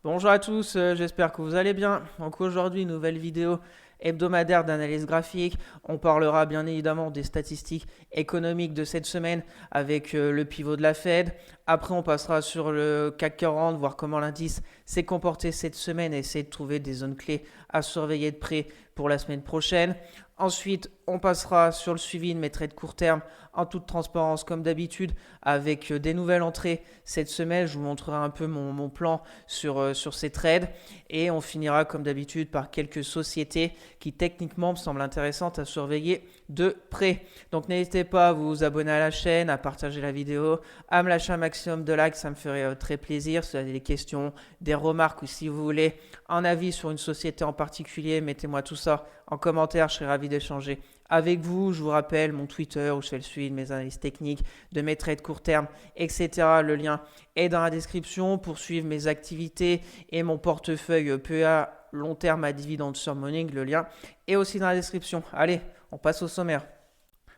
Bonjour à tous, j'espère que vous allez bien. Donc aujourd'hui, nouvelle vidéo hebdomadaire d'analyse graphique. On parlera bien évidemment des statistiques économiques de cette semaine avec le pivot de la Fed. Après, on passera sur le CAC 40, voir comment l'indice s'est comporté cette semaine et essayer de trouver des zones clés à surveiller de près pour la semaine prochaine. Ensuite, on passera sur le suivi de mes trades court terme en toute transparence comme d'habitude avec des nouvelles entrées cette semaine. Je vous montrerai un peu mon plan sur ces trades. Et on finira comme d'habitude par quelques sociétés qui techniquement me semblent intéressantes à surveiller de près. Donc n'hésitez pas à vous abonner à la chaîne, à partager la vidéo, à me lâcher un maximum de likes, ça me ferait très plaisir. Si vous avez des questions, des remarques ou si vous voulez un avis sur une société en particulier, mettez-moi tout ça en commentaire, je serai ravi d'échanger avec vous. Je vous rappelle mon Twitter où je fais le suivi de mes analyses techniques, de mes trades court terme, etc. Le lien est dans la description pour suivre mes activités et mon portefeuille PEA long terme à dividende sur Morning. Le lien est aussi dans la description. Allez, on passe au sommaire.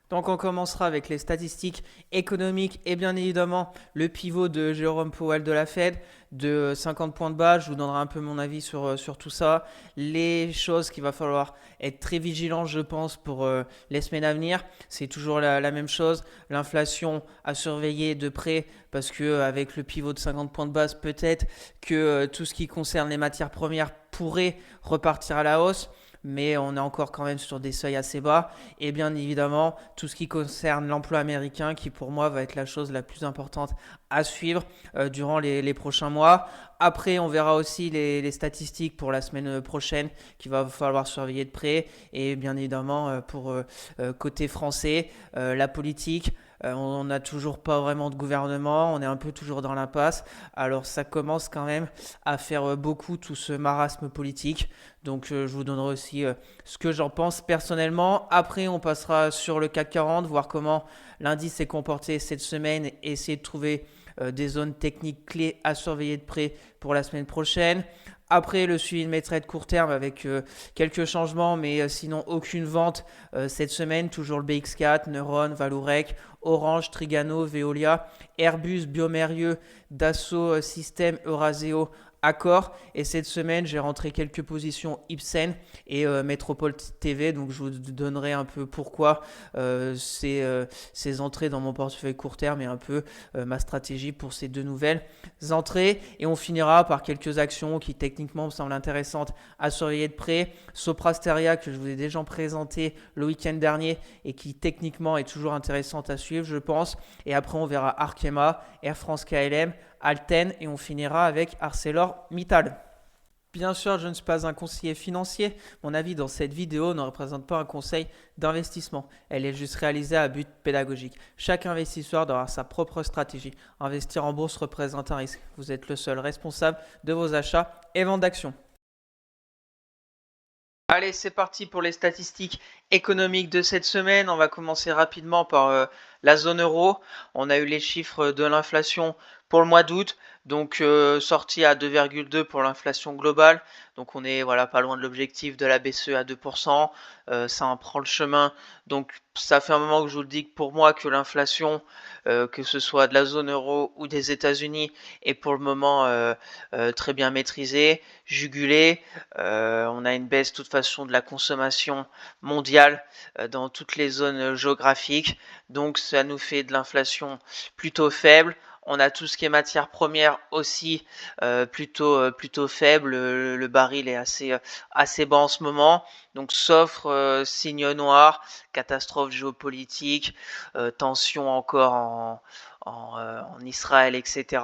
Donc on commencera avec les statistiques économiques et bien évidemment le pivot de Jérôme Powell de la Fed de 50 points de base. Je vous donnerai un peu mon avis sur tout ça. Les choses qu'il va falloir être très vigilant, je pense, pour les semaines à venir. C'est toujours la même chose. L'inflation à surveiller de près parce que avec le pivot de 50 points de base, peut-être que tout ce qui concerne les matières premières pourrait repartir à la hausse, mais on est encore quand même sur des seuils assez bas. Et bien évidemment, tout ce qui concerne l'emploi américain, qui pour moi va être la chose la plus importante à suivre durant les prochains mois. Après, on verra aussi les statistiques pour la semaine prochaine qu'il va falloir surveiller de près. Et bien évidemment, pour côté français, la politique. On n'a toujours pas vraiment de gouvernement, on est un peu toujours dans l'impasse. Alors ça commence quand même à faire beaucoup tout ce marasme politique. Donc je vous donnerai aussi ce que j'en pense personnellement. Après, on passera sur le CAC 40, voir comment l'indice s'est comporté cette semaine et essayer de trouver des zones techniques clés à surveiller de près pour la semaine prochaine. Après, le suivi de mes trades court terme avec quelques changements, mais sinon aucune vente cette semaine. Toujours le BX4, Neuron, Valorec, Orange, Trigano, Veolia, Airbus, Biomérieux, Dassault Systèmes, Euraseo, Accor. Et cette semaine, j'ai rentré quelques positions Ipsen et Métropole TV. Donc, je vous donnerai un peu pourquoi ces entrées dans mon portefeuille court terme et un peu ma stratégie pour ces deux nouvelles entrées. Et on finira par quelques actions qui techniquement me semblent intéressantes à surveiller de près. Soprasteria, que je vous ai déjà présenté le week-end dernier et qui techniquement est toujours intéressante à suivre, je pense. Et après, on verra Arkema, Air France KLM, Alten et on finira avec ArcelorMittal. Bien sûr, je ne suis pas un conseiller financier. Mon avis dans cette vidéo ne représente pas un conseil d'investissement. Elle est juste réalisée à but pédagogique. Chaque investisseur doit avoir sa propre stratégie. Investir en bourse représente un risque. Vous êtes le seul responsable de vos achats et ventes d'actions. Allez, c'est parti pour les statistiques économiques de cette semaine. On va commencer rapidement par la zone euro. On a eu les chiffres de l'inflation pour le mois d'août, donc sorti à 2,2 pour l'inflation globale. Donc on est voilà pas loin de l'objectif de la BCE à 2%. Ça en prend le chemin. Donc ça fait un moment que je vous le dis que pour moi que l'inflation, que ce soit de la zone euro ou des États-Unis, est pour le moment très bien maîtrisée, jugulée. On a une baisse de toute façon de la consommation mondiale dans toutes les zones géographiques. Donc ça nous fait de l'inflation plutôt faible. On a tout ce qui est matière première aussi plutôt faible. Le baril est assez bas en ce moment. Donc sauf signe noir, catastrophe géopolitique, tension encore en Israël, etc.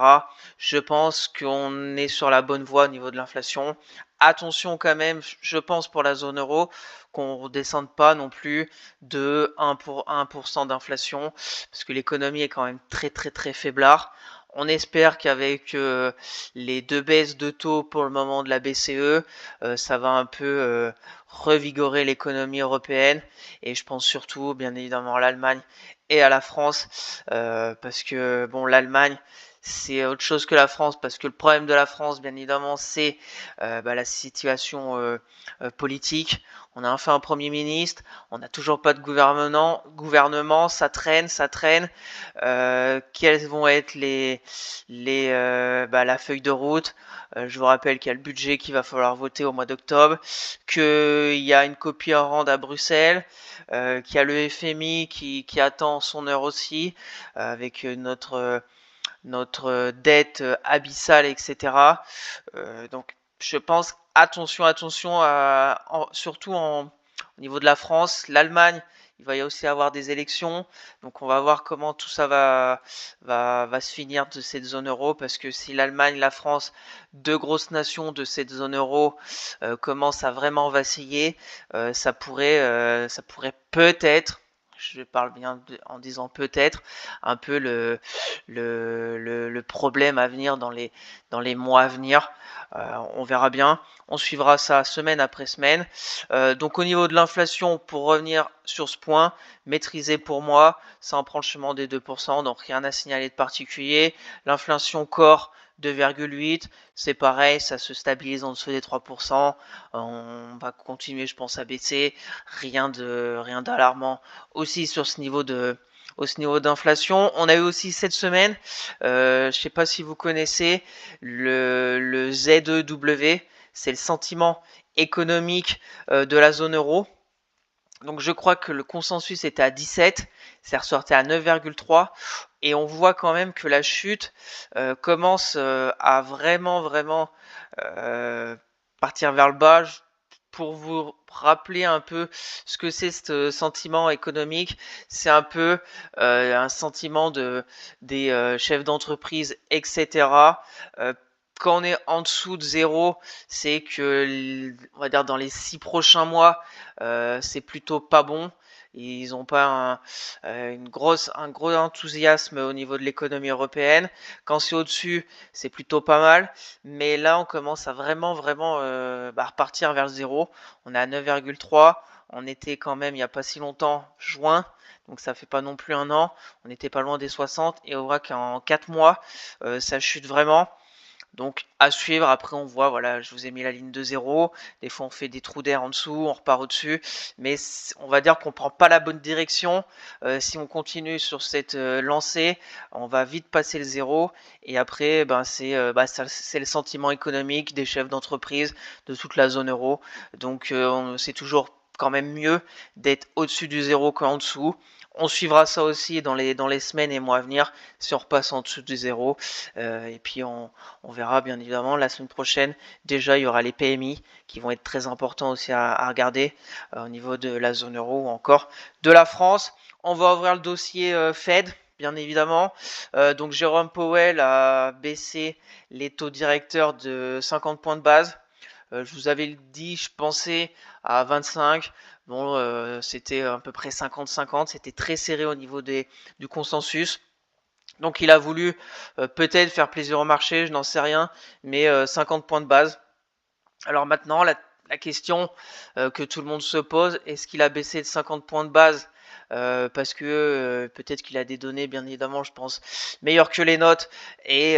Je pense qu'on est sur la bonne voie au niveau de l'inflation. Attention quand même, je pense pour la zone euro, qu'on ne redescende pas non plus de 1% d'inflation, parce que l'économie est quand même très faiblard. On espère qu'avec les deux baisses de taux pour le moment de la BCE, ça va un peu revigorer l'économie européenne. Et je pense surtout, bien évidemment, à l'Allemagne et à la France, parce que bon, l'Allemagne, c'est autre chose que la France, parce que le problème de la France, bien évidemment, c'est la situation politique. On a enfin un Premier ministre, on n'a toujours pas de gouvernement, ça traîne, ça traîne. Quelles vont être la feuille de route? Je vous rappelle qu'il y a le budget qu'il va falloir voter au mois d'octobre, qu'il y a une copie à rendre à Bruxelles, qu'il y a le FMI qui attend son heure aussi, avec notre dette abyssale, etc. Donc je pense, attention, surtout au niveau de la France, l'Allemagne. Il va y aussi avoir des élections, donc on va voir comment tout ça va se finir de cette zone euro, parce que si l'Allemagne, la France, deux grosses nations de cette zone euro, commencent à vraiment vaciller, ça pourrait peut-être, je parle bien en disant peut-être, un peu le problème à venir dans les mois à venir. On verra bien. On suivra ça semaine après semaine. Donc au niveau de l'inflation, pour revenir sur ce point, maîtrisé pour moi, ça en prend le chemin des 2%, donc rien à signaler de particulier. L'inflation corps, 2,8, c'est pareil, ça se stabilise en dessous des 3%. On va continuer, je pense, à baisser. Rien d'alarmant aussi sur ce niveau d'inflation. On a eu aussi cette semaine, je ne sais pas si vous connaissez, le ZEW, c'est le sentiment économique de la zone euro. Donc je crois que le consensus était à 17, c'est ressorti à 9,3, et on voit quand même que la chute commence à vraiment partir vers le bas. Pour vous rappeler un peu ce que c'est ce sentiment économique, c'est un peu un sentiment des chefs d'entreprise, etc. Quand on est en dessous de zéro, c'est que, on va dire, dans les 6 prochains mois, c'est plutôt pas bon. Ils n'ont pas un gros enthousiasme au niveau de l'économie européenne. Quand c'est au-dessus, c'est plutôt pas mal. Mais là, on commence à vraiment repartir vers le zéro. On est à 9,3. On était quand même, il n'y a pas si longtemps, juin. Donc ça fait pas non plus un an. On n'était pas loin des 60. Et on voit qu'en 4 mois, ça chute vraiment. Donc à suivre, après on voit, voilà, je vous ai mis la ligne de 0, des fois on fait des trous d'air en dessous, on repart au-dessus, mais on va dire qu'on prend pas la bonne direction. Si on continue sur cette lancée, on va vite passer le 0, et après c'est le sentiment économique des chefs d'entreprise de toute la zone euro. Donc c'est toujours quand même mieux d'être au-dessus du 0 qu'en dessous. On suivra ça aussi dans les semaines et mois à venir, si on repasse en dessous du 0. Et puis on verra bien évidemment la semaine prochaine. Déjà, il y aura les PMI qui vont être très importants aussi à regarder au niveau de la zone euro ou encore de la France. On va ouvrir le dossier Fed, bien évidemment. Donc Jérôme Powell a baissé les taux directeurs de 50 points de base. Je vous avais dit, je pensais à 25. Bon, c'était à peu près 50-50. C'était très serré au niveau du consensus. Donc il a voulu peut-être faire plaisir au marché, je n'en sais rien, mais 50 points de base. Alors maintenant, la question que tout le monde se pose, est-ce qu'il a baissé de 50 points de base parce que peut-être qu'il a des données, bien évidemment, je pense, meilleures que les notes, et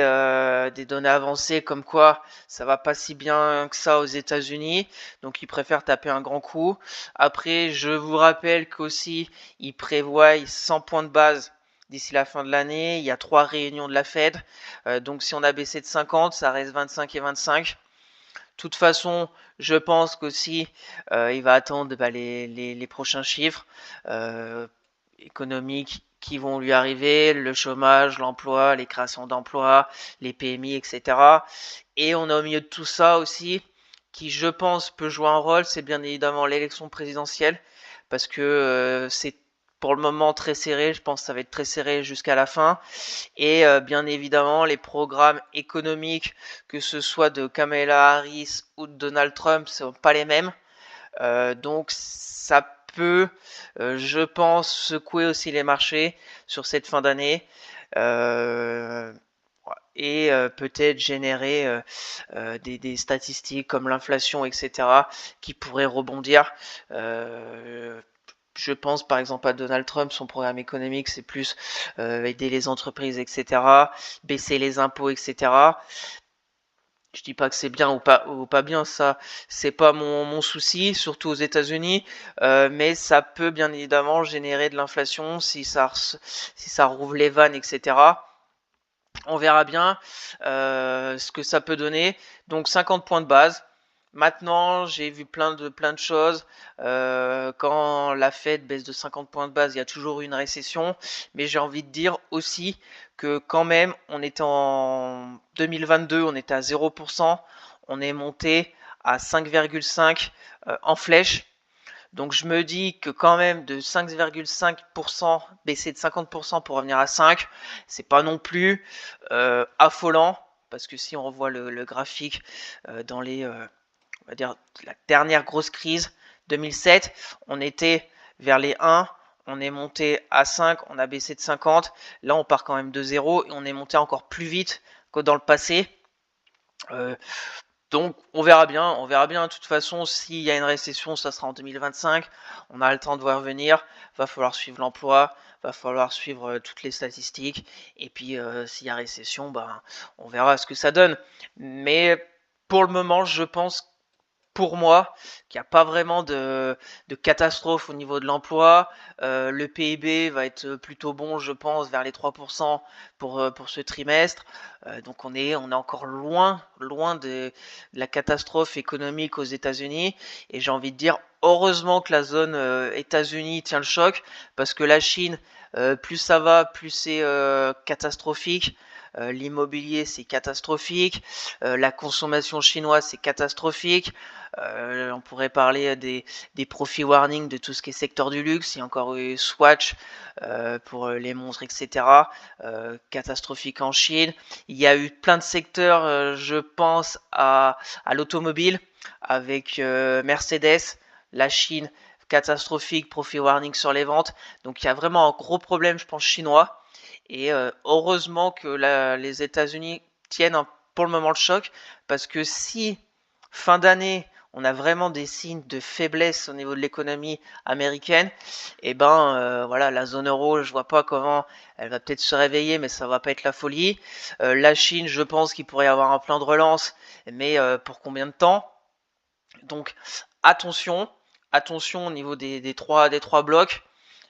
des données avancées comme quoi ça va pas si bien que ça aux États-Unis, donc il préfère taper un grand coup. Après, je vous rappelle qu'aussi, il prévoit 100 points de base d'ici la fin de l'année. Il y a 3 réunions de la Fed, donc si on a baissé de 50, ça reste 25 et 25. De toute façon, je pense qu'aussi il va attendre les prochains chiffres économiques qui vont lui arriver, le chômage, l'emploi, les créations d'emplois, les PMI, etc. Et on a au milieu de tout ça aussi, qui je pense peut jouer un rôle, c'est bien évidemment l'élection présidentielle, parce que c'est pour le moment très serré, je pense que ça va être très serré jusqu'à la fin. Et bien évidemment, les programmes économiques, que ce soit de Kamala Harris ou de Donald Trump, ne sont pas les mêmes. Donc ça peut, je pense, secouer aussi les marchés sur cette fin d'année. Et peut-être générer des statistiques comme l'inflation, etc., qui pourraient rebondir. Je pense par exemple à Donald Trump, son programme économique, c'est plus aider les entreprises, etc., baisser les impôts, etc. Je dis pas que c'est bien ou pas bien, ça, c'est pas mon souci, surtout aux États-Unis, mais ça peut bien évidemment générer de l'inflation si ça rouvre les vannes, etc. On verra bien ce que ça peut donner. Donc 50 points de base. Maintenant, j'ai vu plein de choses. Quand la Fed baisse de 50 points de base, il y a toujours une récession. Mais j'ai envie de dire aussi que quand même, on était en 2022, on était à 0%. On est monté à 5,5 en flèche. Donc je me dis que quand même de 5,5% baisser de 50% pour revenir à 5, c'est pas non plus affolant, parce que si on revoit le graphique dans on va dire la dernière grosse crise 2007, on était vers les 1, on est monté à 5, on a baissé de 50, là on part quand même de 0 et on est monté encore plus vite que dans le passé. Donc on verra bien, on verra bien. De toute façon, s'il y a une récession, ça sera en 2025. On a le temps de voir venir. Va falloir suivre l'emploi, va falloir suivre toutes les statistiques. Et puis s'il y a récession, ben on verra ce que ça donne. Mais pour le moment, je pense pour moi, qu'il n'y a pas vraiment de catastrophe au niveau de l'emploi. Le PIB va être plutôt bon, je pense, vers les 3% pour ce trimestre. Donc on est encore loin de la catastrophe économique aux États-Unis. Et j'ai envie de dire, heureusement que la zone États-Unis tient le choc, parce que la Chine, plus ça va, plus c'est catastrophique. L'immobilier, c'est catastrophique. La consommation chinoise, c'est catastrophique. On pourrait parler des profit warnings de tout ce qui est secteur du luxe. Il y a encore eu Swatch pour les montres, etc. Catastrophique en Chine. Il y a eu plein de secteurs, je pense à l'automobile avec Mercedes, la Chine, catastrophique, profit warning sur les ventes. Donc il y a vraiment un gros problème, je pense, chinois. Et heureusement que les États-Unis tiennent pour le moment le choc, parce que si fin d'année on a vraiment des signes de faiblesse au niveau de l'économie américaine, et ben voilà, la zone euro, je vois pas comment elle va peut-être se réveiller, mais ça va pas être la folie. La Chine, je pense qu'il pourrait y avoir un plan de relance, mais pour combien de temps? Donc attention, attention au niveau des trois blocs.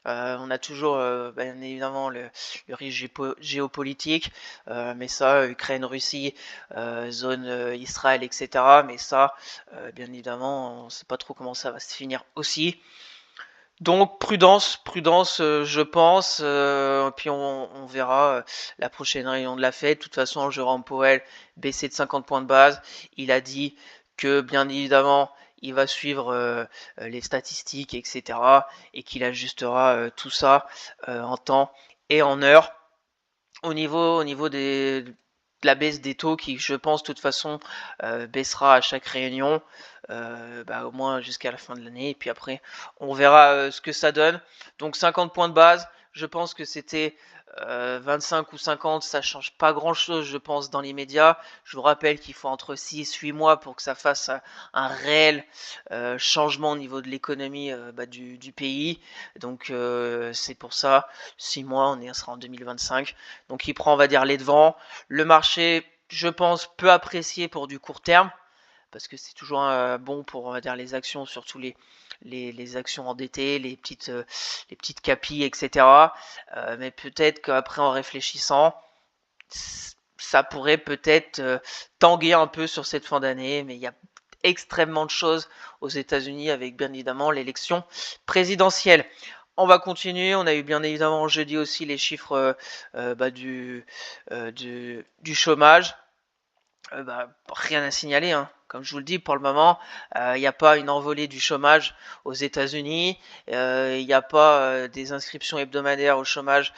On a toujours bien évidemment le risque géopolitique, mais ça, Ukraine, Russie, zone Israël, etc. Mais ça, bien évidemment, on ne sait pas trop comment ça va se finir aussi. Donc prudence, prudence, je pense. Puis on verra la prochaine réunion de la Fed. De toute façon, Jérôme Powell baissé de 50 points de base. Il a dit que bien évidemment, il va suivre les statistiques, etc. Et qu'il ajustera tout ça en temps et en heure. Au niveau de la baisse des taux qui, je pense, de toute façon, baissera à chaque réunion, au moins jusqu'à la fin de l'année. Et puis après, on verra ce que ça donne. Donc 50 points de base, je pense que c'était 25 ou 50, ça change pas grand-chose, je pense, dans l'immédiat. Je vous rappelle qu'il faut entre 6 et 8 mois pour que ça fasse un réel changement au niveau de l'économie du pays. Donc c'est pour ça, 6 mois, on sera en 2025. Donc il prend, on va dire, les devants. Le marché, je pense, peut apprécier pour du court terme, parce que c'est toujours bon pour, on va dire, les actions, surtout les actions endettées, les petites capis, etc. Mais peut-être qu'après, en réfléchissant, ça pourrait peut-être tanguer un peu sur cette fin d'année, mais il y a extrêmement de choses aux États-Unis avec bien évidemment l'élection présidentielle. On va continuer. On a eu bien évidemment jeudi aussi les chiffres du chômage. Rien à signaler, hein. Comme je vous le dis, pour le moment, il n'y a pas une envolée du chômage aux États-Unis. Il n'y a pas des inscriptions hebdomadaires au chômage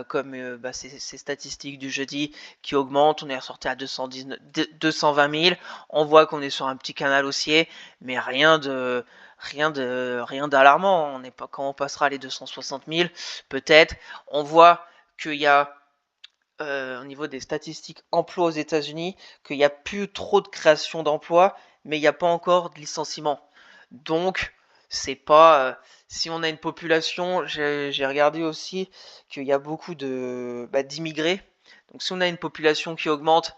comme ces statistiques du jeudi qui augmentent. On est ressorti à 220 000. On voit qu'on est sur un petit canal haussier, mais rien d'alarmant. On n'est pas quand on passera les 260 000, peut-être. On voit qu'il y a au niveau des statistiques emploi aux États-Unis, qu'il n'y a plus trop de création d'emplois, mais il n'y a pas encore de licenciement. Donc, C'est pas si on a une population, j'ai regardé aussi qu'il y a beaucoup d'immigrés. Donc si on a une population qui augmente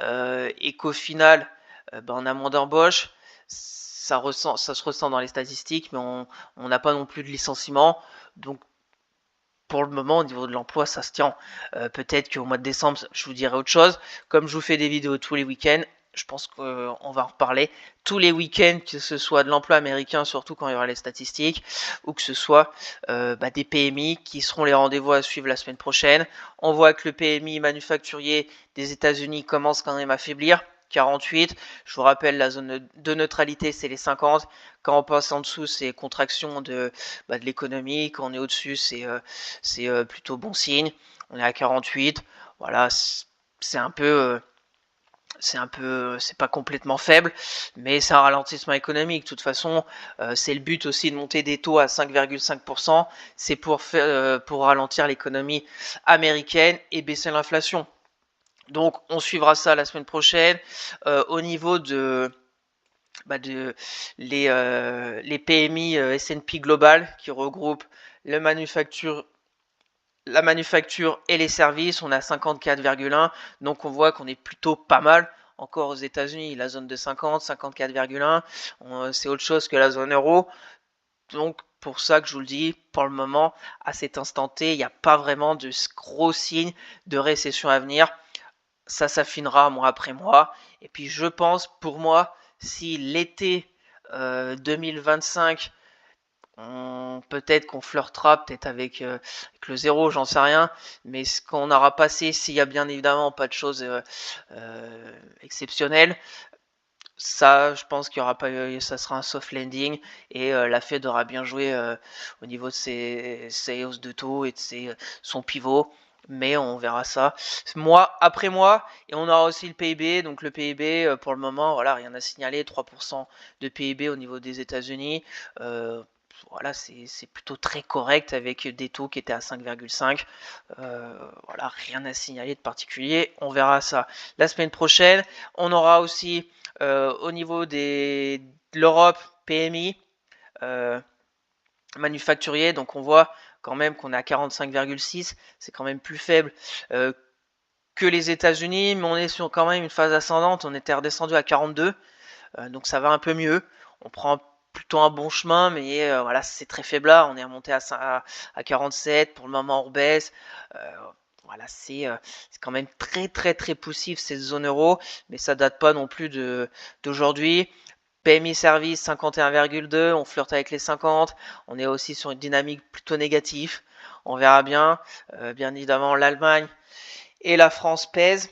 et qu'au final on a moins d'embauches, ça se ressent dans les statistiques, mais on n'a pas non plus de licenciements. Donc pour le moment, au niveau de l'emploi, ça se tient. Peut-être qu'au mois de décembre, je vous dirai autre chose. Comme je vous fais des vidéos tous les week-ends, je pense qu'on va en reparler tous les week-ends, que ce soit de l'emploi américain, surtout quand il y aura les statistiques, ou que ce soit des PMI qui seront les rendez-vous à suivre la semaine prochaine. On voit que le PMI manufacturier des États-Unis commence quand même à faiblir. 48, je vous rappelle, la zone de neutralité, c'est les 50. Quand on passe en dessous, c'est contraction de l'économie. Quand on est au-dessus, c'est plutôt bon signe. On est à 48. Voilà, c'est un peu c'est pas complètement faible, mais c'est un ralentissement économique. De toute façon, c'est le but aussi de monter des taux à 5,5%. C'est pour ralentir l'économie américaine et baisser l'inflation. Donc, on suivra ça la semaine prochaine. Au niveau de les PMI S&P Global qui regroupent la manufacture et les services, on a 54,1, donc on voit qu'on est plutôt pas mal. Encore aux États-Unis, la zone de 50, 54,1, c'est autre chose que la zone euro. Donc pour ça que je vous le dis, pour le moment, à cet instant T, il n'y a pas vraiment de gros signes de récession à venir. Ça s'affinera mois après mois. Et puis je pense, pour moi, si l'été 2025, peut-être qu'on flirtera peut-être avec le zéro, j'en sais rien, mais ce qu'on aura passé, s'il y a bien évidemment pas de choses exceptionnelles, ça, je pense qu'il y aura pas, ça sera un soft landing et la Fed aura bien joué au niveau de ses hausses de taux et de son pivot. Mais on verra ça mois après mois. Et on aura aussi le PIB. Donc le PIB, pour le moment, voilà, rien à signaler. 3% de PIB au niveau des États-Unis. Voilà, c'est plutôt très correct avec des taux qui étaient à 5,5. Voilà, rien à signaler de particulier. On verra ça la semaine prochaine. On aura aussi au niveau de l'Europe, PMI, manufacturier, donc on voit quand même qu'on est à 45,6, c'est quand même plus faible que les États-Unis, mais on est sur quand même une phase ascendante, on était redescendu à 42, donc ça va un peu mieux, on prend plutôt un bon chemin, mais voilà, c'est très faible là, on est remonté à 47, pour le moment on baisse, voilà, c'est quand même très très très poussif cette zone euro, mais ça date pas non plus d'aujourd'hui. PMI service 51,2, on flirte avec les 50, on est aussi sur une dynamique plutôt négative, on verra bien. Bien évidemment l'Allemagne et la France pèsent.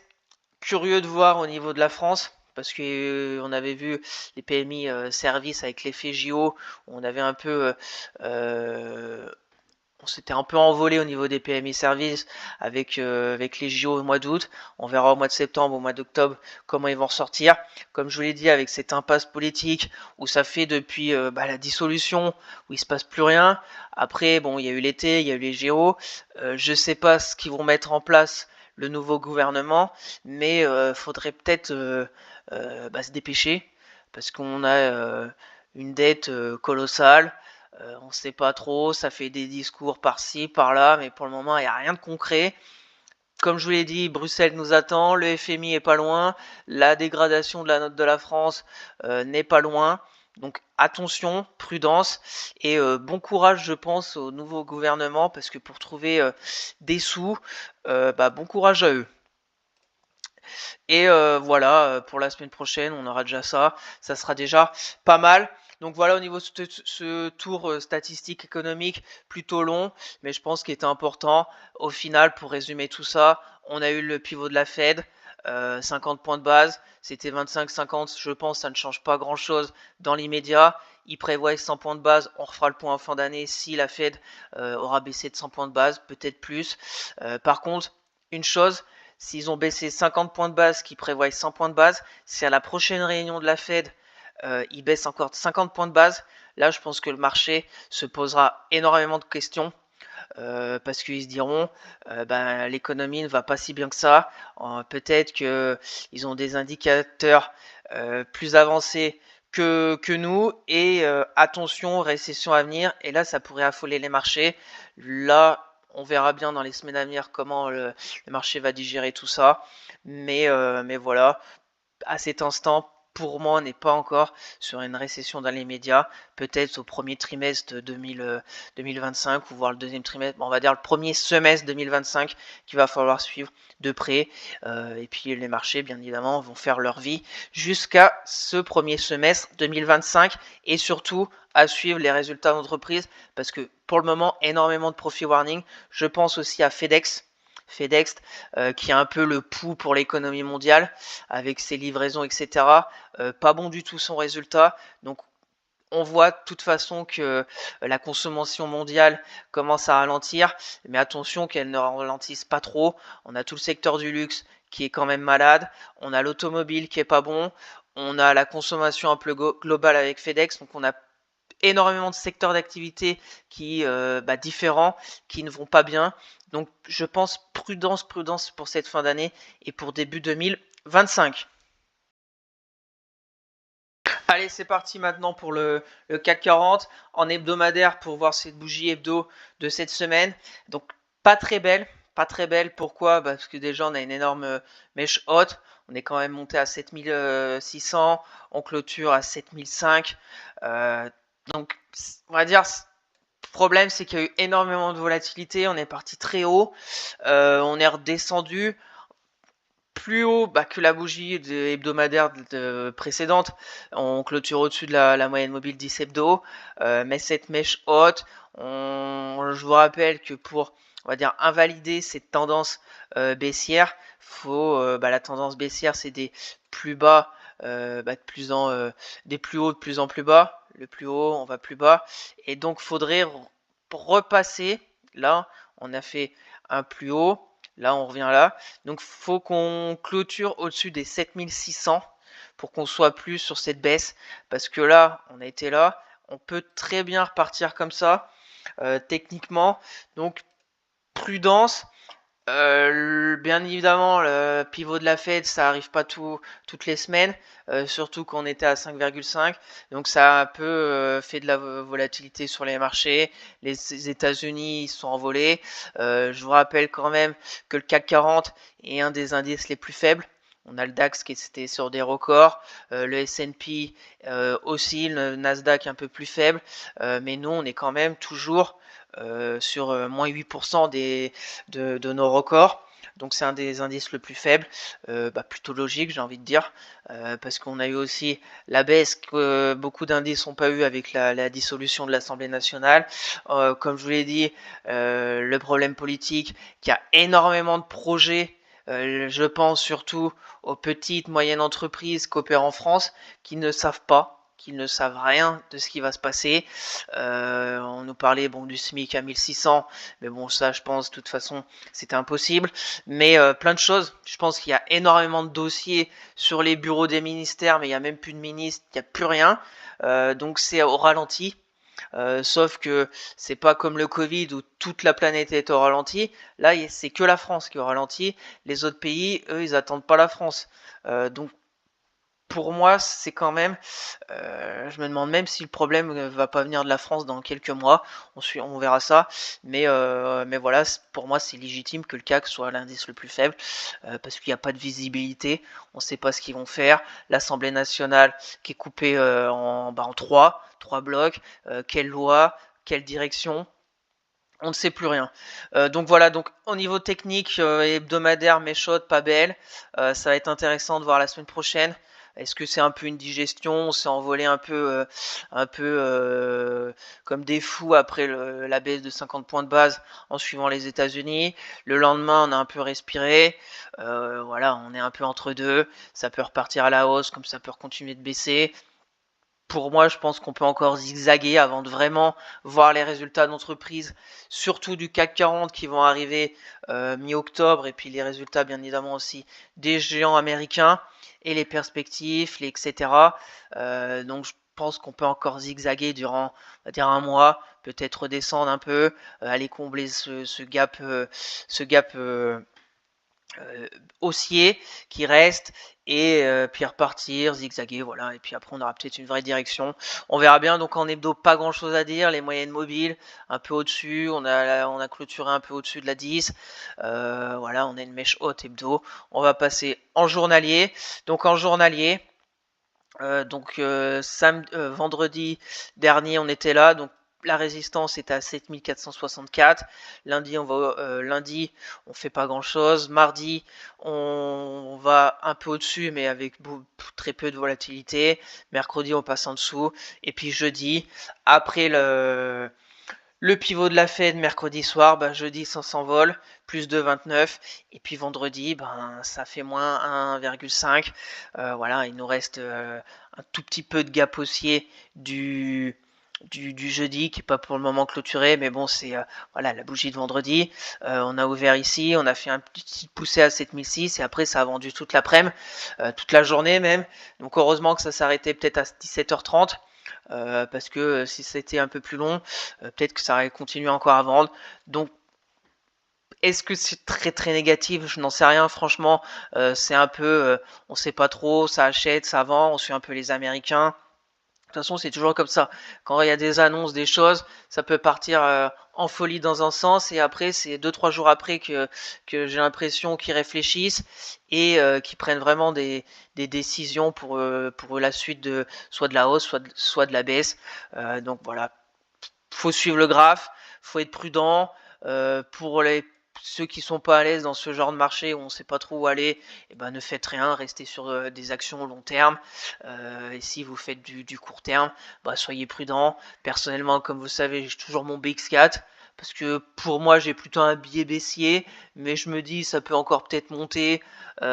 Curieux de voir au niveau de la France, parce que on avait vu les PMI service avec l'effet JO, on avait un peu on s'était un peu envolé au niveau des PMI services avec les JO au mois d'août. On verra au mois de septembre, au mois d'octobre comment ils vont ressortir. Comme je vous l'ai dit, avec cette impasse politique où ça fait depuis la dissolution, où il se passe plus rien. Après, bon, il y a eu l'été, il y a eu les JO. Je sais pas ce qu'ils vont mettre en place le nouveau gouvernement, mais faudrait peut-être se dépêcher parce qu'on a une dette colossale. On ne sait pas trop, ça fait des discours par-ci, par-là, mais pour le moment, il n'y a rien de concret. Comme je vous l'ai dit, Bruxelles nous attend, le FMI est pas loin, la dégradation de la note de la France n'est pas loin. Donc attention, prudence et bon courage, je pense, au nouveau gouvernement, parce que pour trouver des sous, bon courage à eux. Et voilà, pour la semaine prochaine, on aura déjà ça. Ça sera déjà pas mal. Donc voilà, au niveau de ce tour statistique économique plutôt long, mais je pense qu'il était important. Au final, pour résumer tout ça, on a eu le pivot de la Fed, 50 points de base. C'était 25-50, je pense, ça ne change pas grand-chose dans l'immédiat. Il prévoit 100 points de base. On refera le point en fin d'année si la Fed aura baissé de 100 points de base, peut-être plus. Par contre, une chose, s'ils ont baissé 50 points de base, qui prévoient 100 points de base, si à la prochaine réunion de la Fed, ils baissent encore de 50 points de base, là je pense que le marché se posera énormément de questions. Parce qu'ils se diront l'économie ne va pas si bien que ça. Peut-être qu'ils ont des indicateurs plus avancés que nous. Et attention, récession à venir. Et là, ça pourrait affoler les marchés. Là, on verra bien dans les semaines à venir comment le marché va digérer tout ça. Mais voilà, à cet instant, pour moi, on n'est pas encore sur une récession dans les médias. Peut-être au premier trimestre 2025 ou voire le deuxième trimestre, on va dire le premier semestre 2025 qu'il va falloir suivre de près. Et puis les marchés, bien évidemment, vont faire leur vie jusqu'à ce premier semestre 2025 et surtout à suivre les résultats d'entreprise parce que pour le moment, énormément de profit warning. Je pense aussi à FedEx, qui est un peu le pouls pour l'économie mondiale avec ses livraisons, etc. Pas bon du tout son résultat. Donc on voit de toute façon que la consommation mondiale commence à ralentir, mais attention qu'elle ne ralentisse pas trop. On a tout le secteur du luxe qui est quand même malade, on a l'automobile qui est pas bon, on a la consommation un peu globale avec FedEx, donc on a énormément de secteurs d'activité qui différents, qui ne vont pas bien. Donc je pense prudence pour cette fin d'année et pour début 2025. Allez, c'est parti maintenant pour le CAC 40 en hebdomadaire pour voir cette bougie hebdo de cette semaine. Donc pas très belle, pas très belle. Pourquoi? Parce que déjà on a une énorme mèche haute. On est quand même monté à 7600, on clôture à 7005. Donc on va dire le problème c'est qu'il y a eu énormément de volatilité. On est parti très haut, on est redescendu plus haut que la bougie hebdomadaire précédente. On clôture au-dessus de la moyenne mobile 10 hebdo, mais cette mèche haute, je vous rappelle que pour, on va dire, invalider cette tendance baissière, la tendance baissière c'est des plus bas, des plus hauts de plus en plus bas. Le plus haut, on va plus bas, et donc faudrait repasser. Là, on a fait un plus haut. Là, on revient là. Donc, faut qu'on clôture au-dessus des 7600 pour qu'on soit plus sur cette baisse. Parce que là, on a été là. On peut très bien repartir comme ça, techniquement. Donc, prudence. Bien évidemment, le pivot de la Fed, ça arrive pas toutes les semaines, surtout quand on était à 5,5. Donc ça a un peu fait de la volatilité sur les marchés. Les États-Unis sont envolés. Je vous rappelle quand même que le CAC 40 est un des indices les plus faibles. On a le DAX qui était sur des records, le S&P aussi, le Nasdaq un peu plus faible, mais nous on est quand même toujours sur moins 8% de nos records. Donc c'est un des indices le plus faible, plutôt logique j'ai envie de dire, parce qu'on a eu aussi la baisse que beaucoup d'indices n'ont pas eu avec la dissolution de l'Assemblée nationale. Comme je vous l'ai dit, le problème politique, qu'il y a énormément de projets, je pense surtout aux petites, moyennes entreprises qui opèrent en France, qui ne savent pas, qu'ils ne savent rien de ce qui va se passer. On nous parlait du SMIC à 1600, mais bon ça je pense de toute façon c'était impossible. Mais plein de choses, je pense qu'il y a énormément de dossiers sur les bureaux des ministères, mais il n'y a même plus de ministres, il n'y a plus rien. Donc c'est au ralenti. Sauf que c'est pas comme le Covid où toute la planète est au ralenti. Là, c'est que la France qui est au ralenti. Les autres pays, eux, ils attendent pas la France. Donc pour moi, c'est quand même, je me demande même si le problème va pas venir de la France dans quelques mois. On verra ça. Mais voilà, pour moi, c'est légitime que le CAC soit l'indice le plus faible parce qu'il n'y a pas de visibilité. On ne sait pas ce qu'ils vont faire. L'Assemblée nationale qui est coupée en trois blocs. Quelle loi, quelle direction? On ne sait plus rien. Donc voilà, donc au niveau technique, hebdomadaire, méchode, pas belle. Ça va être intéressant de voir la semaine prochaine. Est-ce que c'est un peu une digestion? On s'est envolé un peu comme des fous après la baisse de 50 points de base en suivant les États-Unis. Le lendemain, on a un peu respiré. Voilà, on est un peu entre deux. Ça peut repartir à la hausse, comme ça peut continuer de baisser. Pour moi, je pense qu'on peut encore zigzaguer avant de vraiment voir les résultats d'entreprise, surtout du CAC 40 qui vont arriver mi-octobre, et puis les résultats bien évidemment aussi des géants américains et les perspectives, etc. Donc je pense qu'on peut encore zigzaguer durant, on va dire, un mois, peut-être redescendre un peu, aller combler ce gap haussier qui reste et puis repartir, zigzaguer, voilà. Et puis après, on aura peut-être une vraie direction. On verra bien. Donc en hebdo, pas grand-chose à dire. Les moyennes mobiles, un peu au-dessus. On a clôturé un peu au-dessus de la 10. Voilà, on a une mèche haute hebdo. On va passer en journalier. Donc en journalier, vendredi dernier, on était là. Donc la résistance est à 7464. Lundi, on fait pas grand chose. Mardi, on va un peu au-dessus, mais avec très peu de volatilité. Mercredi, on passe en dessous. Et puis jeudi, après le pivot de la Fed mercredi soir, jeudi ça s'envole, plus de 29. Et puis vendredi, ça fait moins 1,5. Voilà, il nous reste un tout petit peu de gap haussier du jeudi qui n'est pas pour le moment clôturé, mais bon, c'est voilà, la bougie de vendredi. On a ouvert ici, on a fait un petit poussé à 7006 et après ça a vendu toute l'après-midi, toute la journée même. Donc heureusement que ça s'arrêtait peut-être à 17h30. Parce que si c'était un peu plus long, peut-être que ça aurait continué encore à vendre. Donc, est-ce que c'est très très négatif? Je n'en sais rien, franchement. C'est un peu, on sait pas trop, ça achète, ça vend, on suit un peu les Américains. De toute façon, c'est toujours comme ça. Quand il y a des annonces, des choses, ça peut partir en folie dans un sens et après, c'est 2-3 jours après que j'ai l'impression qu'ils réfléchissent et qu'ils prennent vraiment des décisions pour la suite de soit de la hausse, soit de la baisse. Donc voilà, faut suivre le graphe, faut être prudent. Pour ceux qui sont pas à l'aise dans ce genre de marché où on sait pas trop où aller, ne faites rien, restez sur des actions long terme. Et si vous faites du court terme, soyez prudent. Personnellement, comme vous savez, j'ai toujours mon BX4 parce que pour moi j'ai plutôt un biais baissier, mais je me dis ça peut encore peut-être monter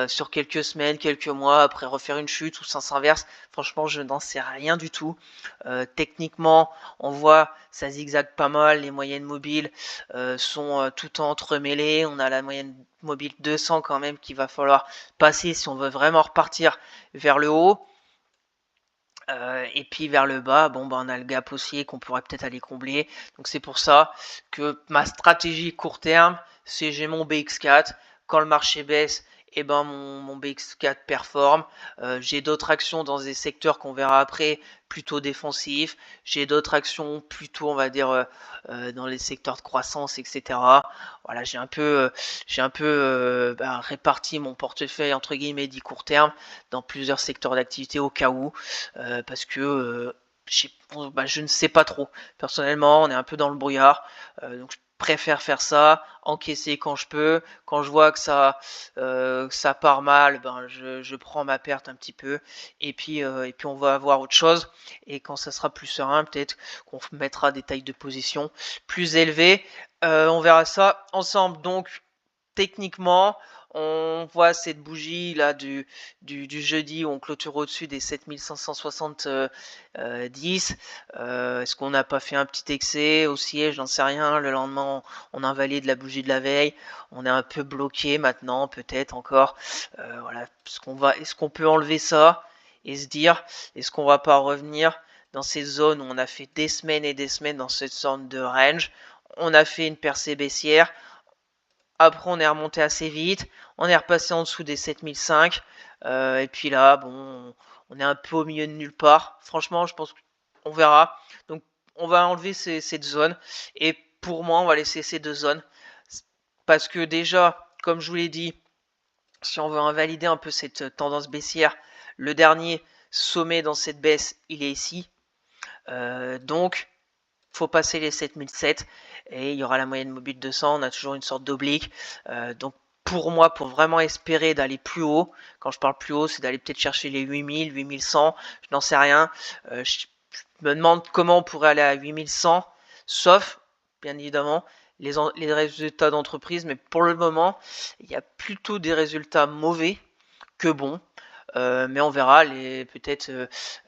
sur quelques semaines, quelques mois, après refaire une chute ou ça s'inverse. Franchement, je n'en sais rien du tout. Techniquement, on voit ça zigzague pas mal, les moyennes mobiles sont tout entremêlées. On a la moyenne mobile 200 quand même qu'il va falloir passer si on veut vraiment repartir vers le haut. Et puis vers le bas, on a le gap haussier qu'on pourrait peut-être aller combler. Donc c'est pour ça que ma stratégie court terme, c'est j'ai mon BX4. Quand le marché baisse, mon BX4 performe. J'ai d'autres actions dans des secteurs qu'on verra après, plutôt défensifs. J'ai d'autres actions plutôt, on va dire, dans les secteurs de croissance, etc. Voilà, j'ai un peu réparti mon portefeuille entre guillemets dit court terme dans plusieurs secteurs d'activité au cas où, parce que je ne sais pas trop. Personnellement, on est un peu dans le brouillard, donc je préfère faire ça, encaisser quand je peux. Quand je vois que ça part mal, je prends ma perte un petit peu, et puis on va avoir autre chose. Et quand ça sera plus serein, peut-être qu'on mettra des tailles de position plus élevées. On verra ça ensemble. Donc techniquement, on voit cette bougie là du jeudi où on clôture au-dessus des 7570. Est-ce qu'on n'a pas fait un petit excès haussier? J'en sais rien. Le lendemain, on invalide la bougie de la veille. On est un peu bloqué maintenant, peut-être encore. Voilà. Est-ce qu'on peut enlever ça et se dire, est-ce qu'on va pas revenir dans ces zones où on a fait des semaines et des semaines dans cette zone de range? On a fait une percée baissière. Après, on est remonté assez vite. On est repassé en dessous des 7005. Et puis là, on est un peu au milieu de nulle part. Franchement, je pense qu'on verra. Donc, on va enlever cette zone. Et pour moi, on va laisser ces deux zones. Parce que déjà, comme je vous l'ai dit, si on veut invalider un peu cette tendance baissière, le dernier sommet dans cette baisse, il est ici. Donc, faut passer les 7007 et il y aura la moyenne mobile 200. On a toujours une sorte d'oblique. Donc pour moi, pour vraiment espérer d'aller plus haut, quand je parle plus haut, c'est d'aller peut-être chercher les 8000, 8100, je n'en sais rien. Je me demande comment on pourrait aller à 8100, sauf, bien évidemment, les résultats d'entreprise. Mais pour le moment, il y a plutôt des résultats mauvais que bons. Mais on verra, peut-être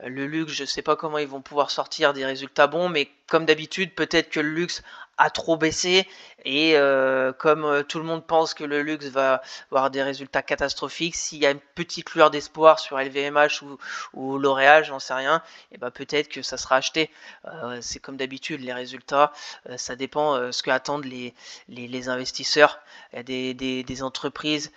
le luxe, je ne sais pas comment ils vont pouvoir sortir des résultats bons, mais comme d'habitude, peut-être que le luxe à trop baisser. Et comme tout le monde pense que le luxe va avoir des résultats catastrophiques, s'il y a une petite lueur d'espoir sur LVMH ou L'Oréal, j'en sais rien, et ben peut-être que ça sera acheté. C'est comme d'habitude, les résultats, ça dépend ce que attendent les investisseurs. Il y a des entreprises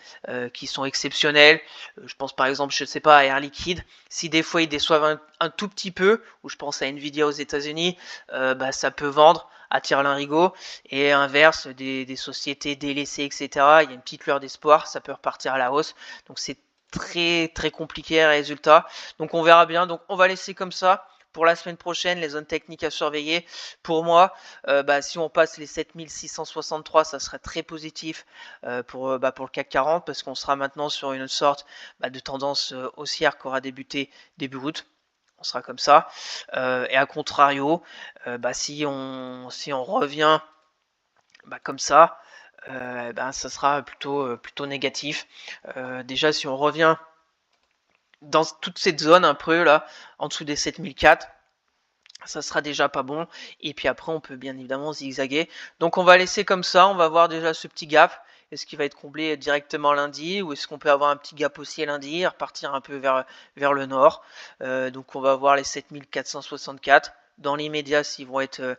qui sont exceptionnelles. Je pense par exemple, je ne sais pas, à Air Liquide. Si des fois ils déçoivent un tout petit peu, ou je pense à Nvidia aux États-Unis, bah, ça peut vendre à tire-larigot. Et inverse, des sociétés délaissées, etc., il y a une petite lueur d'espoir, ça peut repartir à la hausse. Donc c'est très très compliqué les résultats. Donc on verra bien. Donc on va laisser comme ça. Pour la semaine prochaine, les zones techniques à surveiller. Pour moi, bah, si on passe les 7663, ça serait très positif pour le CAC 40 parce qu'on sera maintenant sur une sorte de tendance haussière qui aura débuté début août. On sera comme ça. Et à contrario, si on revient comme ça, ça sera plutôt négatif. Déjà, si on revient dans toute cette zone un peu là, en dessous des 7004, ça sera déjà pas bon. Et puis après, on peut bien évidemment zigzaguer. Donc on va laisser comme ça, on va voir déjà ce petit gap. Est-ce qu'il va être comblé directement lundi ou est-ce qu'on peut avoir un petit gap aussi lundi et repartir un peu vers le nord. Donc on va voir les 7464. Dans l'immédiat, s'ils vont être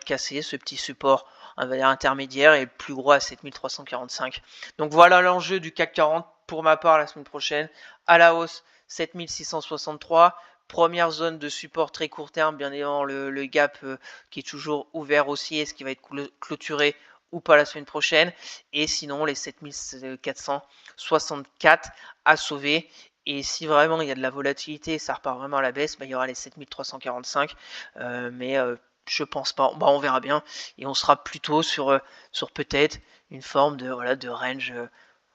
cassés, ce petit support on va dire intermédiaire et le plus gros à 7345. Donc voilà l'enjeu du CAC 40 pour ma part la semaine prochaine. À la hausse 7663. Première zone de support très court terme, bien évidemment le gap qui est toujours ouvert aussi, est-ce qu'il va être clôturé ou pas la semaine prochaine. Et sinon les 7464 à sauver. Et si vraiment il y a de la volatilité, ça repart vraiment à la baisse, il y aura les 7345. Mais je pense pas. On verra bien. Et on sera plutôt sur peut-être une forme de range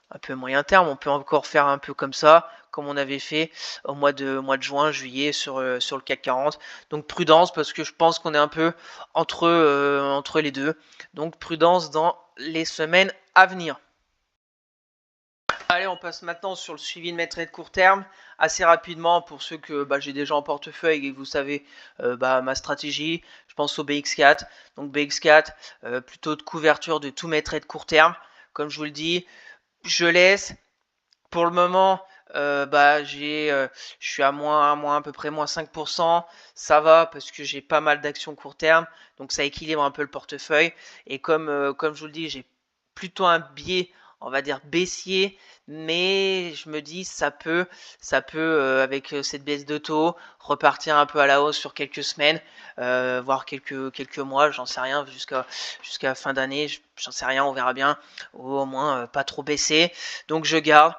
un peu moyen terme. On peut encore faire un peu comme ça, comme on avait fait au mois de juin, juillet sur le CAC 40. Donc prudence parce que je pense qu'on est un peu entre les deux. Donc prudence dans les semaines à venir. Allez, on passe maintenant sur le suivi de mes trades court terme. Assez rapidement, pour ceux que j'ai déjà en portefeuille et que vous savez ma stratégie, je pense au BX4. Donc BX4, plutôt de couverture de tous mes trades court terme. Comme je vous le dis, je laisse. Pour le moment, je suis à à peu près moins 5%. Ça va parce que j'ai pas mal d'actions court terme. Donc ça équilibre un peu le portefeuille. Et comme je vous le dis, j'ai plutôt un biais, on va dire, baissier. Mais je me dis, ça peut avec cette baisse de taux, repartir un peu à la hausse sur quelques semaines, voire quelques mois, j'en sais rien, jusqu'à fin d'année, j'en sais rien, on verra bien. Ou au moins pas trop baisser. Donc je garde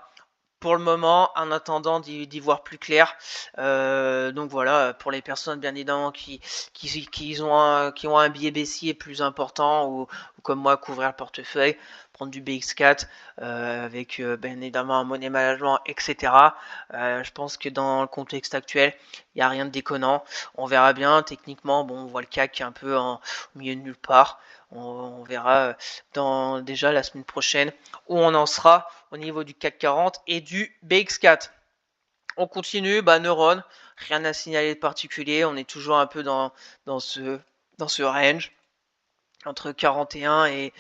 pour le moment, en attendant d'y voir plus clair. Donc voilà, pour les personnes bien évidemment qui ont un biais baissier plus important ou comme moi couvrir le portefeuille, prendre du BX4 avec bien évidemment un money management, etc. Je pense que dans le contexte actuel, il n'y a rien de déconnant. On verra bien. Techniquement, on voit le CAC un peu au milieu de nulle part. On verra déjà la semaine prochaine où on en sera au niveau du CAC 40 et du BX4. On continue, Neuron, rien à signaler de particulier, on est toujours un peu dans ce range entre 41 et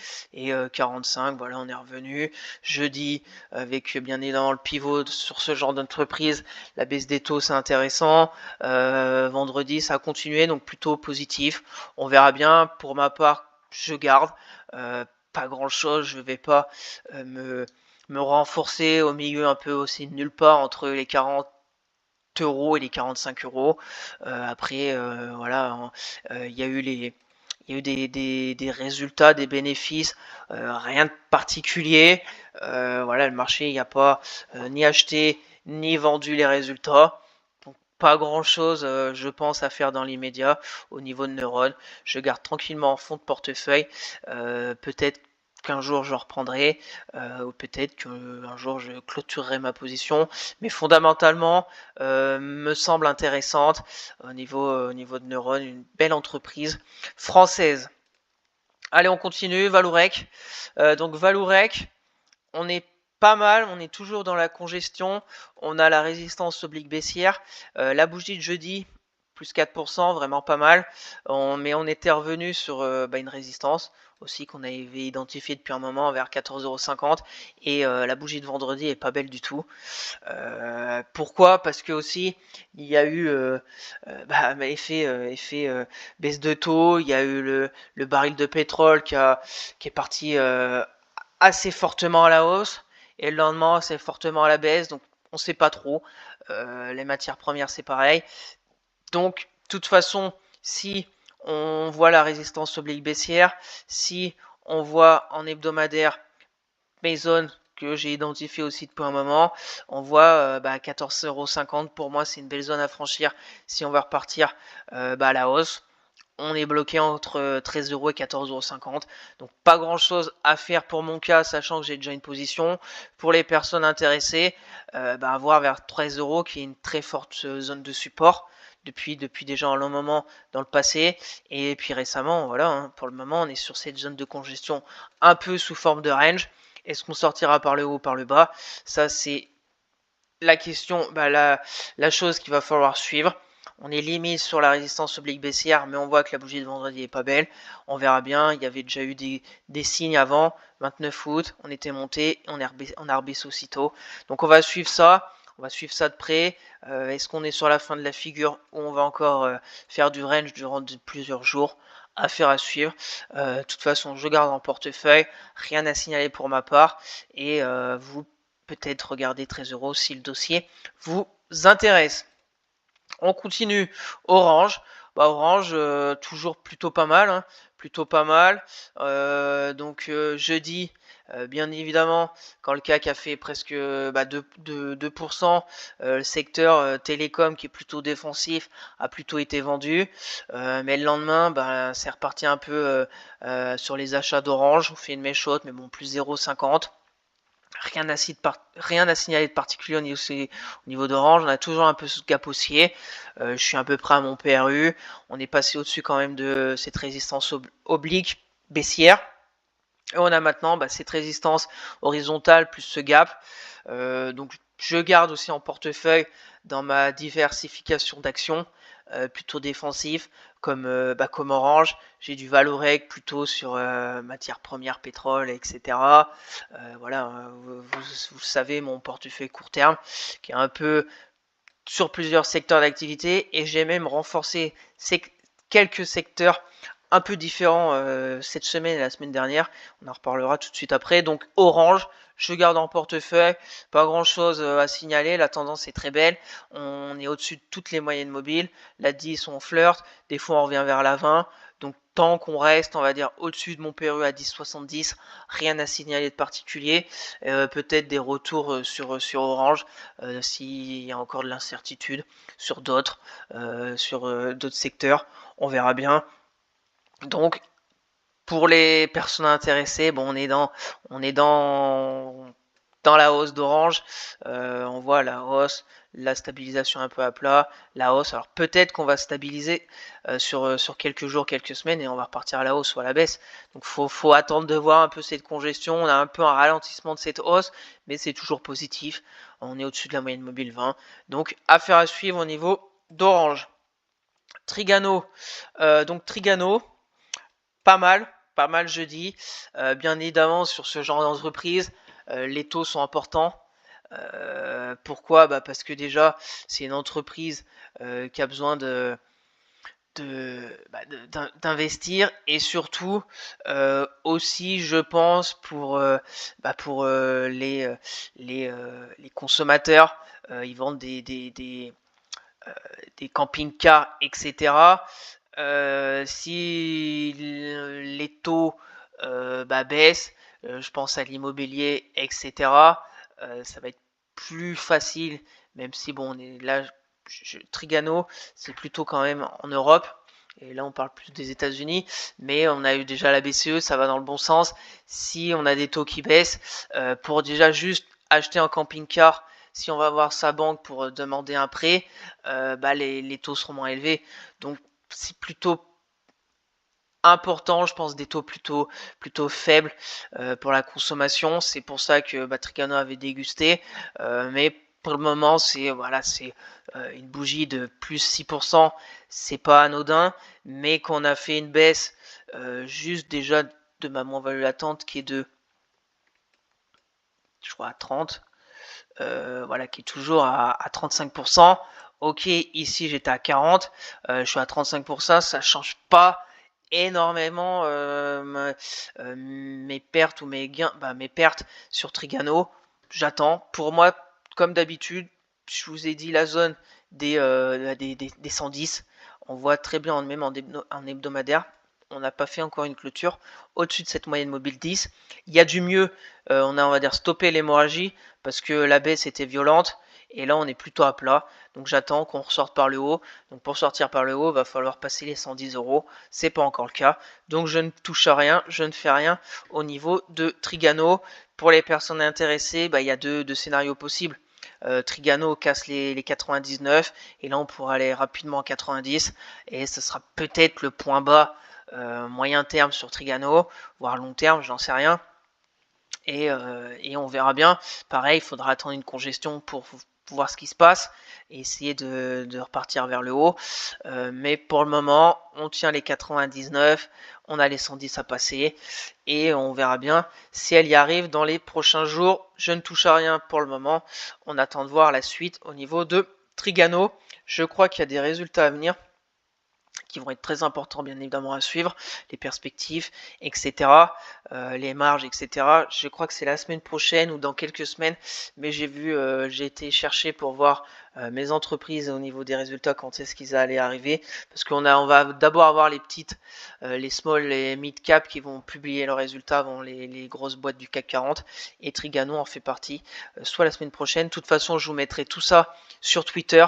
45, voilà, on est revenu. Jeudi, avec bien évidemment le pivot sur ce genre d'entreprise, la baisse des taux c'est intéressant. Vendredi, ça a continué, donc plutôt positif. On verra bien, pour ma part, je garde. Pas grand chose, je vais pas me renforcer au milieu un peu aussi de nulle part entre les 40 euros et les 45 euros. Après, voilà, il y a eu des résultats, des bénéfices, rien de particulier. Voilà, le marché, il n'y a pas ni acheté ni vendu les résultats. Donc, pas grand chose, je pense, à faire dans l'immédiat au niveau de Neuron. Je garde tranquillement en fond de portefeuille. Peut-être qu'un jour je reprendrai, ou peut-être qu'un jour je clôturerai ma position. Mais fondamentalement, me semble intéressante au niveau de Neuron, une belle entreprise française. Allez, on continue, Valourec. Donc Valourec, on est pas mal, on est toujours dans la congestion. On a la résistance oblique baissière. La bougie de jeudi, plus 4%, vraiment pas mal. Mais on était revenu sur une résistance aussi qu'on avait identifiée depuis un moment vers 14,50 €. Et la bougie de vendredi est pas belle du tout. Pourquoi? Parce que aussi il y a eu effet baisse de taux, il y a eu le baril de pétrole qui est parti assez fortement à la hausse et le lendemain assez fortement à la baisse, donc on sait pas trop. Les matières premières c'est pareil. Donc de toute façon, si on voit la résistance oblique baissière, si on voit en hebdomadaire mes zones que j'ai identifiées aussi depuis un moment, on voit 14,50 €. Pour moi, c'est une belle zone à franchir si on va repartir à la hausse. On est bloqué entre 13 € et 14,50 €. Donc pas grand chose à faire pour mon cas, sachant que j'ai déjà une position. Pour les personnes intéressées, voir vers 13 € qui est une très forte zone de support depuis déjà un long moment dans le passé. Et puis récemment, voilà, pour le moment, on est sur cette zone de congestion un peu sous forme de range. Est-ce qu'on sortira par le haut ou par le bas? Ça, c'est la question, la chose qu'il va falloir suivre. On est limite sur la résistance oblique baissière, mais on voit que la bougie de vendredi est pas belle. On verra bien. Il y avait déjà eu des signes avant. 29 août, on était monté, on a rebaissé aussitôt. Donc on va suivre ça. On va suivre ça de près. Est-ce qu'on est sur la fin de la figure ou on va encore faire du range durant plusieurs jours? Affaire à suivre. De toute façon, je garde en portefeuille. Rien à signaler pour ma part. Et vous peut-être regarder 13 € si le dossier vous intéresse. On continue. Orange. Orange, toujours plutôt pas mal. Plutôt pas mal. Jeudi, bien évidemment, quand le CAC a fait presque 2%, le secteur télécom qui est plutôt défensif a plutôt été vendu. Mais le lendemain, c'est reparti un peu sur les achats d'Orange. On fait une mèche haute, mais bon, plus 0,50. Rien à signaler de particulier au niveau d'Orange. On a toujours un peu ce gap haussier. Je suis à peu près à mon PRU. On est passé au-dessus quand même de cette résistance oblique baissière. Et on a maintenant cette résistance horizontale plus ce gap. Donc je garde aussi en portefeuille dans ma diversification d'actions plutôt défensif comme Orange. J'ai du Valorec plutôt sur matières premières, pétrole, etc. Vous savez, mon portefeuille court terme qui est un peu sur plusieurs secteurs d'activité et j'ai même renforcé quelques secteurs un peu différents cette semaine et la semaine dernière. On en reparlera tout de suite après. Donc Orange, je garde en portefeuille. Pas grand chose à signaler. La tendance est très belle. On est au-dessus de toutes les moyennes mobiles. La 10, on flirte. Des fois, on revient vers la 20. Donc tant qu'on reste, on va dire, au-dessus de mon PRU à 10,70, rien à signaler de particulier. Peut-être des retours sur Orange s'il y a encore de l'incertitude sur d'autres secteurs. On verra bien. Donc, pour les personnes intéressées, on est dans la hausse d'Orange. On voit la hausse, la stabilisation un peu à plat, la hausse. Alors peut-être qu'on va stabiliser sur quelques jours, quelques semaines et on va repartir à la hausse ou à la baisse. Donc faut attendre de voir un peu cette congestion. On a un peu un ralentissement de cette hausse, mais c'est toujours positif. On est au-dessus de la moyenne mobile 20. Donc affaire à suivre au niveau d'Orange. Trigano. Trigano, pas mal jeudi. Bien évidemment, sur ce genre d'entreprise, les taux sont importants. Pourquoi? Parce que déjà, c'est une entreprise qui a besoin d'investir et surtout aussi, je pense, pour les consommateurs. Ils vendent des camping-cars, etc. Si les taux baissent, je pense à l'immobilier, etc. Ça va être plus facile, même si on est là, Trigano, c'est plutôt quand même en Europe. Et là, on parle plus des États-Unis, mais on a eu déjà la BCE, ça va dans le bon sens. Si on a des taux qui baissent, pour déjà juste acheter un camping-car, si on va voir sa banque pour demander un prêt, les taux seront moins élevés. Donc, c'est plutôt important, je pense, des taux plutôt pour la consommation. C'est pour ça que Trigano avait dégusté. Mais Pour le moment, c'est une bougie de plus 6%, c'est pas anodin, mais qu'on a fait une baisse juste déjà de ma moins-value latente qui est de, je crois, à 30, qui est toujours à 35%. Ok, ici j'étais à 40, je suis à 35%, ça change pas énormément mes pertes ou mes gains, mes pertes sur Trigano. J'attends. Pour moi, comme d'habitude, je vous ai dit la zone des 110. On voit très bien même en hebdomadaire. On n'a pas fait encore une clôture au-dessus de cette moyenne mobile 10. Il y a du mieux. On va dire, stoppé l'hémorragie parce que la baisse était violente. Et là, on est plutôt à plat. Donc j'attends qu'on ressorte par le haut. Donc pour sortir par le haut, il va falloir passer les 110 euros. C'est pas encore le cas. Donc je ne touche à rien, je ne fais rien au niveau de Trigano. Pour les personnes intéressées, il y a deux scénarios possibles. Trigano casse les 99 et là on pourra aller rapidement à 90 et ce sera peut-être le point bas moyen terme sur Trigano, voire long terme, j'en sais rien. Et on verra bien. Pareil, il faudra attendre une congestion pour voir ce qui se passe et essayer de repartir vers le haut. Mais pour le moment, on tient les 99, on a les 110 à passer et on verra bien si elle y arrive dans les prochains jours. Je ne touche à rien pour le moment. On attend de voir la suite au niveau de Trigano. Je crois qu'il y a des résultats à venir qui vont être très importants bien évidemment à suivre, les perspectives, etc., les marges, etc. Je crois que c'est la semaine prochaine ou dans quelques semaines, mais j'ai été chercher pour voir mes entreprises au niveau des résultats, quand est-ce qu'ils allaient arriver, parce on va d'abord avoir les small et mid cap qui vont publier leurs résultats avant les grosses boîtes du CAC 40, et Trigano en fait partie, soit la semaine prochaine. De toute façon, je vous mettrai tout ça sur Twitter,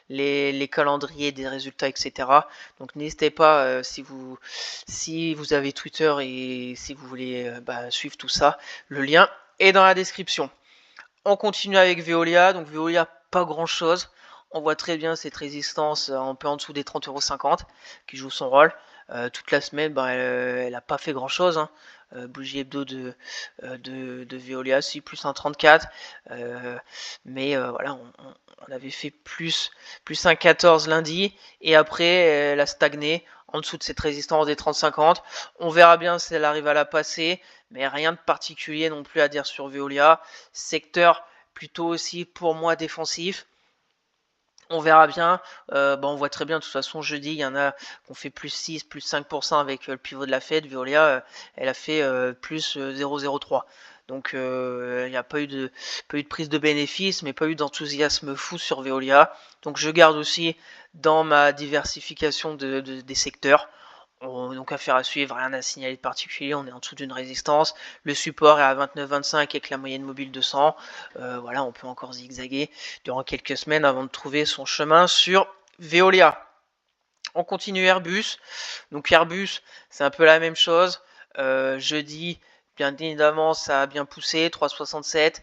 les calendriers des résultats, etc. Donc n'hésitez pas, si vous avez Twitter et si vous voulez suivre tout ça, le lien est dans la description. On continue avec Veolia. Donc Veolia, pas grand chose. On voit très bien cette résistance un peu en dessous des 30,50 € qui joue son rôle. Toute la semaine, elle n'a pas fait grand chose. Bougie hebdo de Veolia, si plus un 34. Mais voilà, on avait fait plus un 14 lundi. Et après, elle a stagné en dessous de cette résistance des 30,50. On verra bien si elle arrive à la passer. Mais rien de particulier non plus à dire sur Veolia. Secteur plutôt aussi pour moi défensif. On verra bien. On voit très bien, de toute façon, jeudi, il y en a qu'on fait plus 6, plus 5% avec le pivot de la Fed. Veolia, elle a fait plus 0,03. Donc, il n'y a pas eu de prise de bénéfice, mais pas eu d'enthousiasme fou sur Veolia. Donc, je garde aussi dans ma diversification des secteurs. Donc affaire à suivre, rien à signaler de particulier, on est en dessous d'une résistance, le support est à 29,25 avec la moyenne mobile 200, on peut encore zigzaguer durant quelques semaines avant de trouver son chemin sur Veolia. On continue Airbus, donc Airbus c'est un peu la même chose, jeudi bien évidemment ça a bien poussé, 3,67,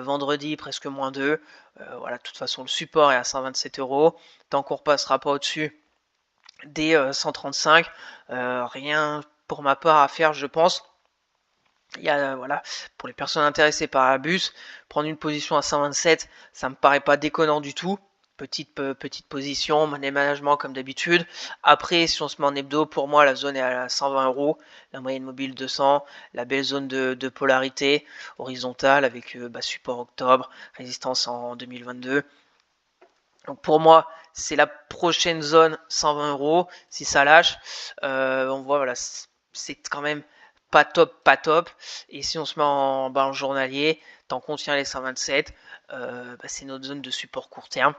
vendredi presque moins 2, de toute façon le support est à 127 €, tant qu'on repassera pas au-dessus des 135, rien pour ma part à faire, je pense. Il y a, pour les personnes intéressées par Airbus, prendre une position à 127, ça me paraît pas déconnant du tout. Petite position, money management comme d'habitude. Après, si on se met en hebdo, pour moi, la zone est à 120 €, la moyenne mobile 200, la belle zone de polarité horizontale avec support octobre, résistance en 2022. Donc pour moi, c'est la prochaine zone 120 €. Si ça lâche, on voit, c'est quand même pas top. Et si on se met en journalier, tant qu'on tient les 127, c'est notre zone de support court terme.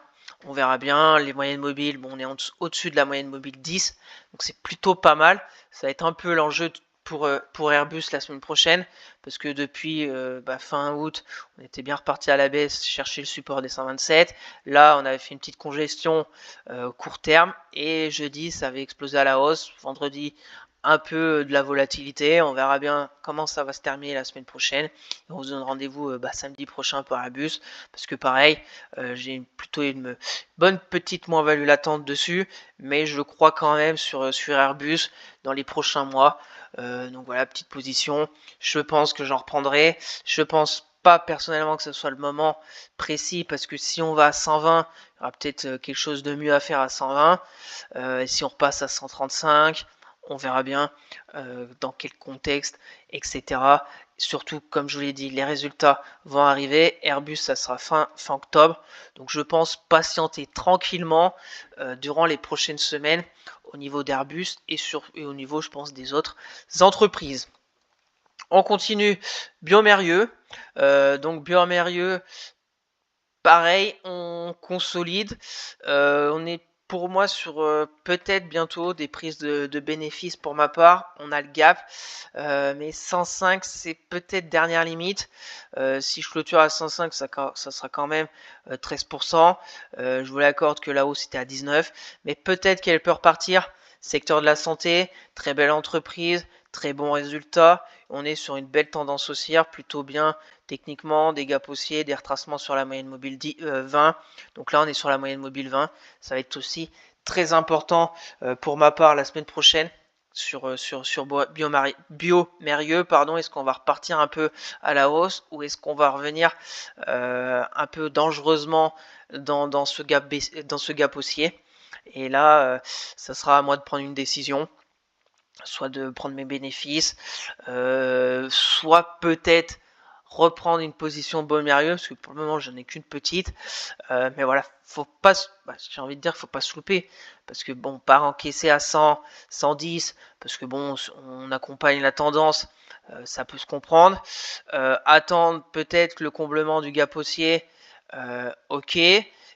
On verra bien. Les moyennes mobiles, on est au-dessus de la moyenne mobile 10, donc c'est plutôt pas mal. Ça va être un peu l'enjeu pour Airbus la semaine prochaine, parce que depuis fin août, on était bien reparti à la baisse, chercher le support des 127. Là, on avait fait une petite congestion court terme, et jeudi, ça avait explosé à la hausse. Vendredi, un peu de la volatilité. On verra bien comment ça va se terminer la semaine prochaine. Et on vous donne rendez-vous samedi prochain pour Airbus, parce que pareil, j'ai plutôt une bonne petite moins-value latente dessus, mais je crois quand même sur Airbus dans les prochains mois. Donc voilà, petite position. Je pense que j'en reprendrai. Je pense pas pas personnellement que ce soit le moment précis, parce que si on va à 120, il y aura peut-être quelque chose de mieux à faire à 120. Et si on repasse à 135, on verra bien dans quel contexte, etc. Surtout, comme je vous l'ai dit, les résultats vont arriver. Airbus, ça sera fin octobre. Donc je pense patienter tranquillement durant les prochaines semaines au niveau d'Airbus et au niveau, je pense, des autres entreprises. On continue, Biomérieux. Donc Biomérieux, pareil, on consolide. On est pour moi sur peut-être bientôt des prises de bénéfices pour ma part. On a le gap, mais 105 c'est peut-être dernière limite. Si je clôture à 105, ça sera quand même 13%. Je vous l'accorde que là-haut c'était à 19, mais peut-être qu'elle peut repartir. Secteur de la santé, très belle entreprise, très bon résultat. On est sur une belle tendance haussière, plutôt bien techniquement, des gaps haussiers, des retracements sur la moyenne mobile 20. Donc là, on est sur la moyenne mobile 20. Ça va être aussi très important pour ma part la semaine prochaine sur Biomérieux. Est-ce qu'on va repartir un peu à la hausse ou est-ce qu'on va revenir un peu dangereusement dans ce gap haussier? Et là, ça sera à moi de prendre une décision, soit de prendre mes bénéfices, soit peut-être reprendre une position Biomérieux, parce que pour le moment j'en ai qu'une petite, mais voilà, faut pas, j'ai envie de dire, faut pas se louper, parce que bon, pas encaisser à 100, 110, parce que bon, on accompagne la tendance, ça peut se comprendre. Attendre peut-être le comblement du gap haussier, ok,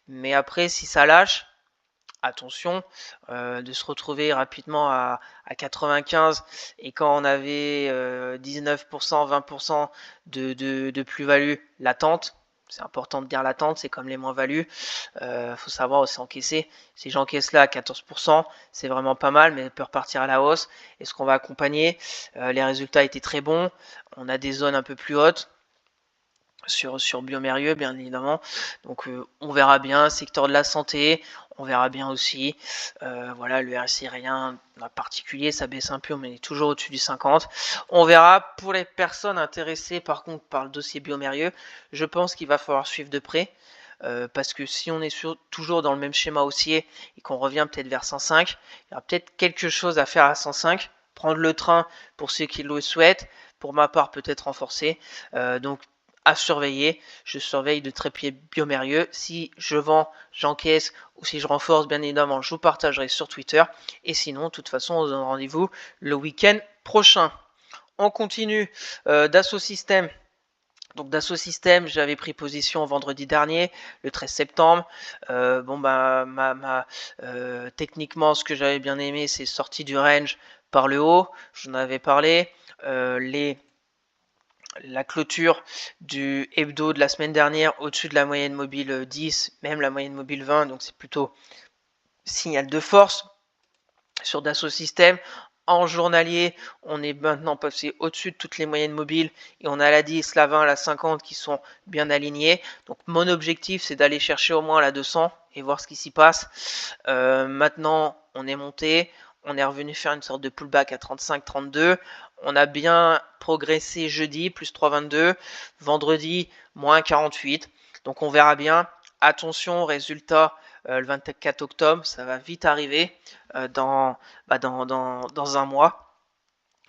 mais après si ça lâche, attention, de se retrouver rapidement à 95, et quand on avait 19%, 20% de plus-value latente, c'est important de dire latente, c'est comme les moins-values, faut savoir aussi encaisser. Si j'encaisse là à 14%, c'est vraiment pas mal, mais elle peut repartir à la hausse. Est-ce qu'on va accompagner? Les résultats étaient très bons, on a des zones un peu plus hautes sur Biomérieux, bien évidemment. Donc on verra bien. Secteur de la santé, on verra bien aussi. Voilà, le RSI, rien de particulier, ça baisse un peu, mais on est toujours au-dessus du 50. On verra. Pour les personnes intéressées par contre par le dossier Biomérieux, je pense qu'il va falloir suivre de près. Parce que si on est toujours dans le même schéma haussier et qu'on revient peut-être vers 105, il y aura peut-être quelque chose à faire à 105. Prendre le train pour ceux qui le souhaitent. Pour ma part, peut-être renforcer. Donc à surveiller. Je surveille de très près Biomérieux. Si je vends, j'encaisse, ou si je renforce, bien évidemment, je vous partagerai sur Twitter. Et sinon, de toute façon, on se donne rendez-vous le week-end prochain. On continue. Dassault Systèmes. Donc Dassault Systèmes, j'avais pris position vendredi dernier, le 13 septembre. Techniquement, ce que j'avais bien aimé, c'est sortie du range par le haut. J'en avais parlé. La clôture du hebdo de la semaine dernière au-dessus de la moyenne mobile 10, même la moyenne mobile 20, donc c'est plutôt signal de force sur Dassault Systèmes. En journalier, on est maintenant passé au-dessus de toutes les moyennes mobiles et on a la 10, la 20, la 50 qui sont bien alignées. Donc mon objectif, c'est d'aller chercher au moins la 200 et voir ce qui s'y passe. Maintenant, on est monté, on est revenu faire une sorte de pullback à 35-32. On a bien progressé jeudi, plus 3,22. Vendredi, moins 48. Donc on verra bien. Attention, résultat le 24 octobre, ça va vite arriver dans un mois.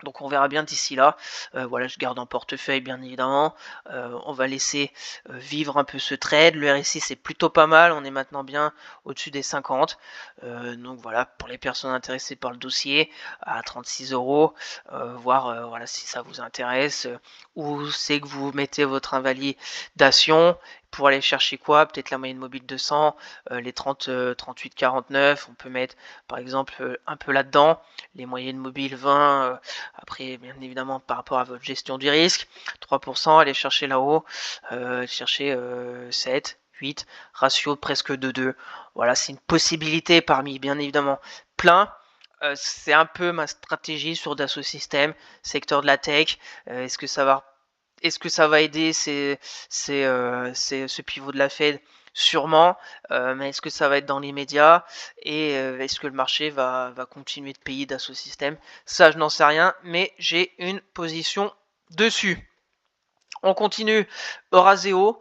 Donc on verra bien d'ici là. Voilà, je garde en portefeuille bien évidemment. On va laisser vivre un peu ce trade. Le RSI c'est plutôt pas mal. On est maintenant bien au-dessus des 50. Donc voilà, pour les personnes intéressées par le dossier, à 36 €, voir voilà, si ça vous intéresse. Où c'est que vous mettez votre invalidation. Pour aller chercher quoi? Peut-être la moyenne mobile 200, les 30, 38, 49. On peut mettre par exemple un peu là-dedans. Les moyennes mobiles 20. Après, bien évidemment, par rapport à votre gestion du risque, 3%, allez chercher là-haut, chercher 7, 8, ratio presque de 2. Voilà, c'est une possibilité parmi, bien évidemment, plein. C'est un peu ma stratégie sur Dassault Systèmes, secteur de la tech. Est-ce que ça va aider ce pivot de la Fed? Sûrement, mais est-ce que ça va être dans les médias et est-ce que le marché va continuer de payer Dassault Systèmes? Ça, je n'en sais rien, mais j'ai une position dessus. On continue Euraseo.